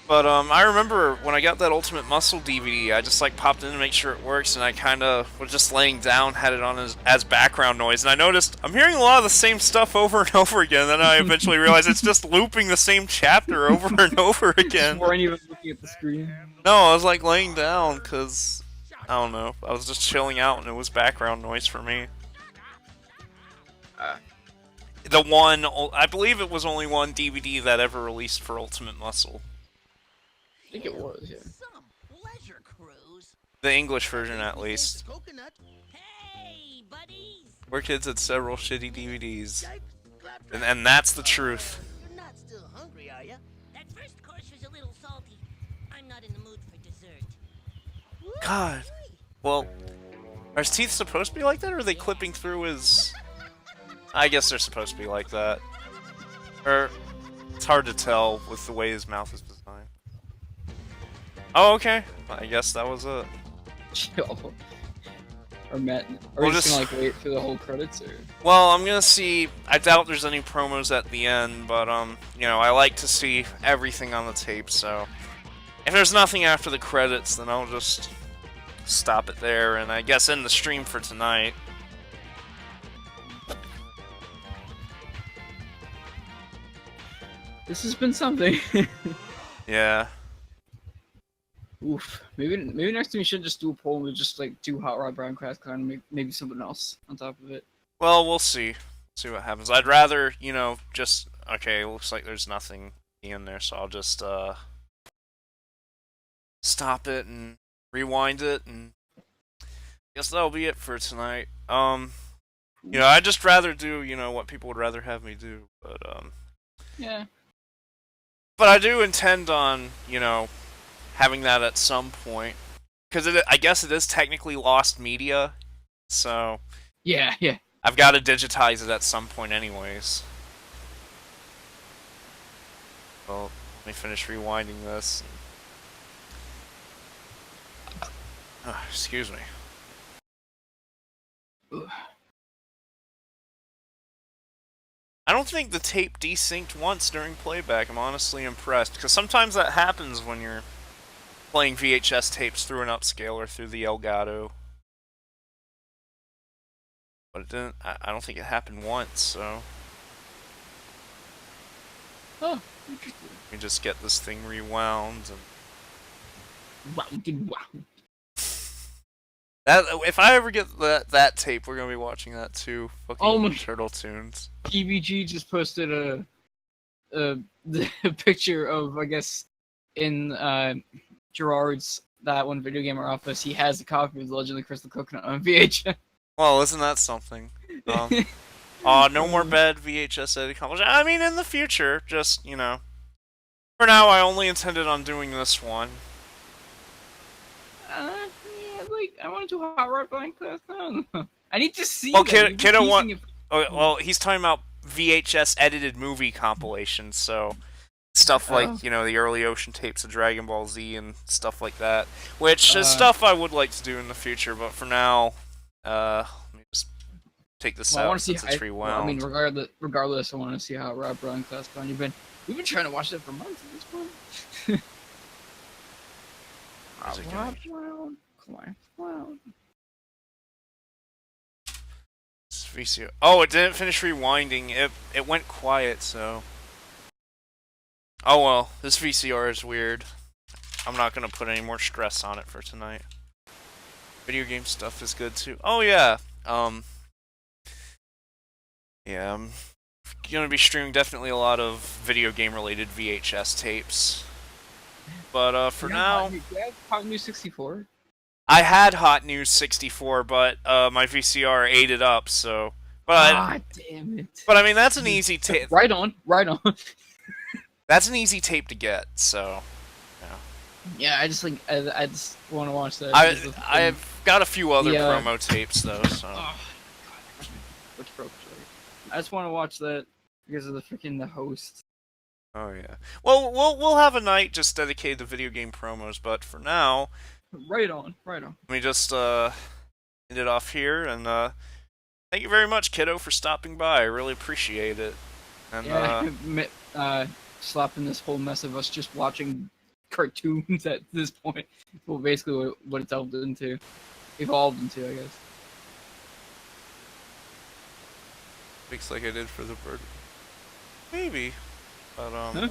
But I remember when I got that Ultimate Muscle DVD, I just like popped in to make sure it works, and I kind of was just laying down, had it on as background noise, and I noticed I'm hearing a lot of the same stuff over and over again. Then I eventually realized it's just looping the same chapter over and over again. You weren't even looking at the screen. No, I was like laying down because I don't know. I was just chilling out, and it was background noise for me. The one, I believe it was only one DVD that ever released for Ultimate Muscle. I think it was, yeah. Some pleasure cruise. The English version, at least. Coconut. Hey, buddies. We're kids had several shitty DVDs. And that's the truth. You're not still hungry, are you? That first course was a little salty. I'm not in the mood for dessert. God. Well, are his teeth supposed to be like that, or are they clipping through his... I guess they're supposed to be like that. Or, it's hard to tell with the way his mouth is designed. Oh, okay. I guess that was it. Chill. Or Matt, or We'll just gonna just- like wait for the whole credits, or Well, I'm gonna see. I doubt there's any promos at the end, but you know, I like to see everything on the tape. So, if there's nothing after the credits, then I'll just stop it there, and I guess end the stream for tonight. this has been something. Yeah. Oof. Maybe next time we should just do a poll with just like do Hot Rod Brown Crash Clown and maybe something else on top of it. Well, we'll see. See what happens. I'd rather, you know, just okay. Looks like there's nothing in there, so I'll just stop it and rewind it, and I guess that'll be it for tonight. You know, I'd just rather do, you know, what people would rather have me do, but Yeah. But I do intend on, you know, having that at some point, because I guess it is technically lost media, so Yeah. I've got to digitize it at some point anyways. Well, let me finish rewinding this. Excuse me. I don't think the tape desynced once during playback. I'm honestly impressed, because sometimes that happens when you're playing VHS tapes through an upscaler through the Elgato. But it didn't. I don't think it happened once, so Oh, interesting. We just get this thing rewound and Wow. that. If I ever get that tape, we're gonna be watching that too. Fucking Oh my- Turtle Tunes. PBG just posted the picture of, I guess, in Gerard's that one video gamer office. He has a copy of The Legend of the Crystal Coconut on VHS. Well, isn't that something? No more bad VHS editing compilation. I mean, in the future, just, you know. For now, I only intended on doing this one. Yeah, like, I want to do a Hot Rod Blind Class. I don't know. I need to see Well, that. Kiddo want. Oh, well, he's talking about VHS edited movie compilations, so stuff like, you know, the early Ocean tapes of Dragon Ball Z and stuff like that, which is stuff I would like to do in the future, but for now, let me just take this I want out to see since it's rewound. I mean, regardless, I want to see how Rob Brown Class gone. We've been trying to watch that for months at this point. Rob Brown Class. VCR. Oh, it didn't finish rewinding. It went quiet, so. Oh well, this VCR is weird. I'm not gonna put any more stress on it for tonight. Video game stuff is good too. Oh yeah, yeah, I'm gonna be streaming definitely a lot of video game related VHS tapes. But for now, Hot News 64. I had Hot News 64, but my VCR ate it up. So, but damn it. But I mean, that's an easy tape. Right on. That's an easy tape to get. So, yeah, I just want to watch that. I've got a few other promo tapes though. So. Which promo? I just want to watch that because of the host. Oh yeah. Well, we'll have a night just dedicated to video game promos, but for now, right on. Let me just end it off here, and thank you very much, Kiddo, for stopping by. I really appreciate it. And slapping this whole mess of us just watching cartoons at this point. Well, basically what it's evolved into, I guess. Looks like I did for the bird. Maybe. But,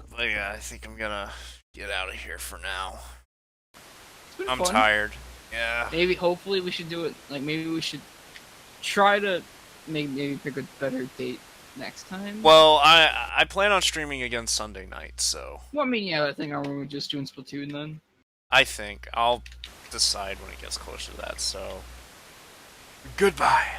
but yeah, I think I'm gonna get out of here for now. I'm fun. tired. Yeah. Hopefully we should do it, maybe we should try to maybe pick a better date next time. Well, I plan on streaming again Sunday night, so. Well, I mean, yeah, I think we're just doing Splatoon then. I think. I'll decide when it gets closer to that, so. Goodbye.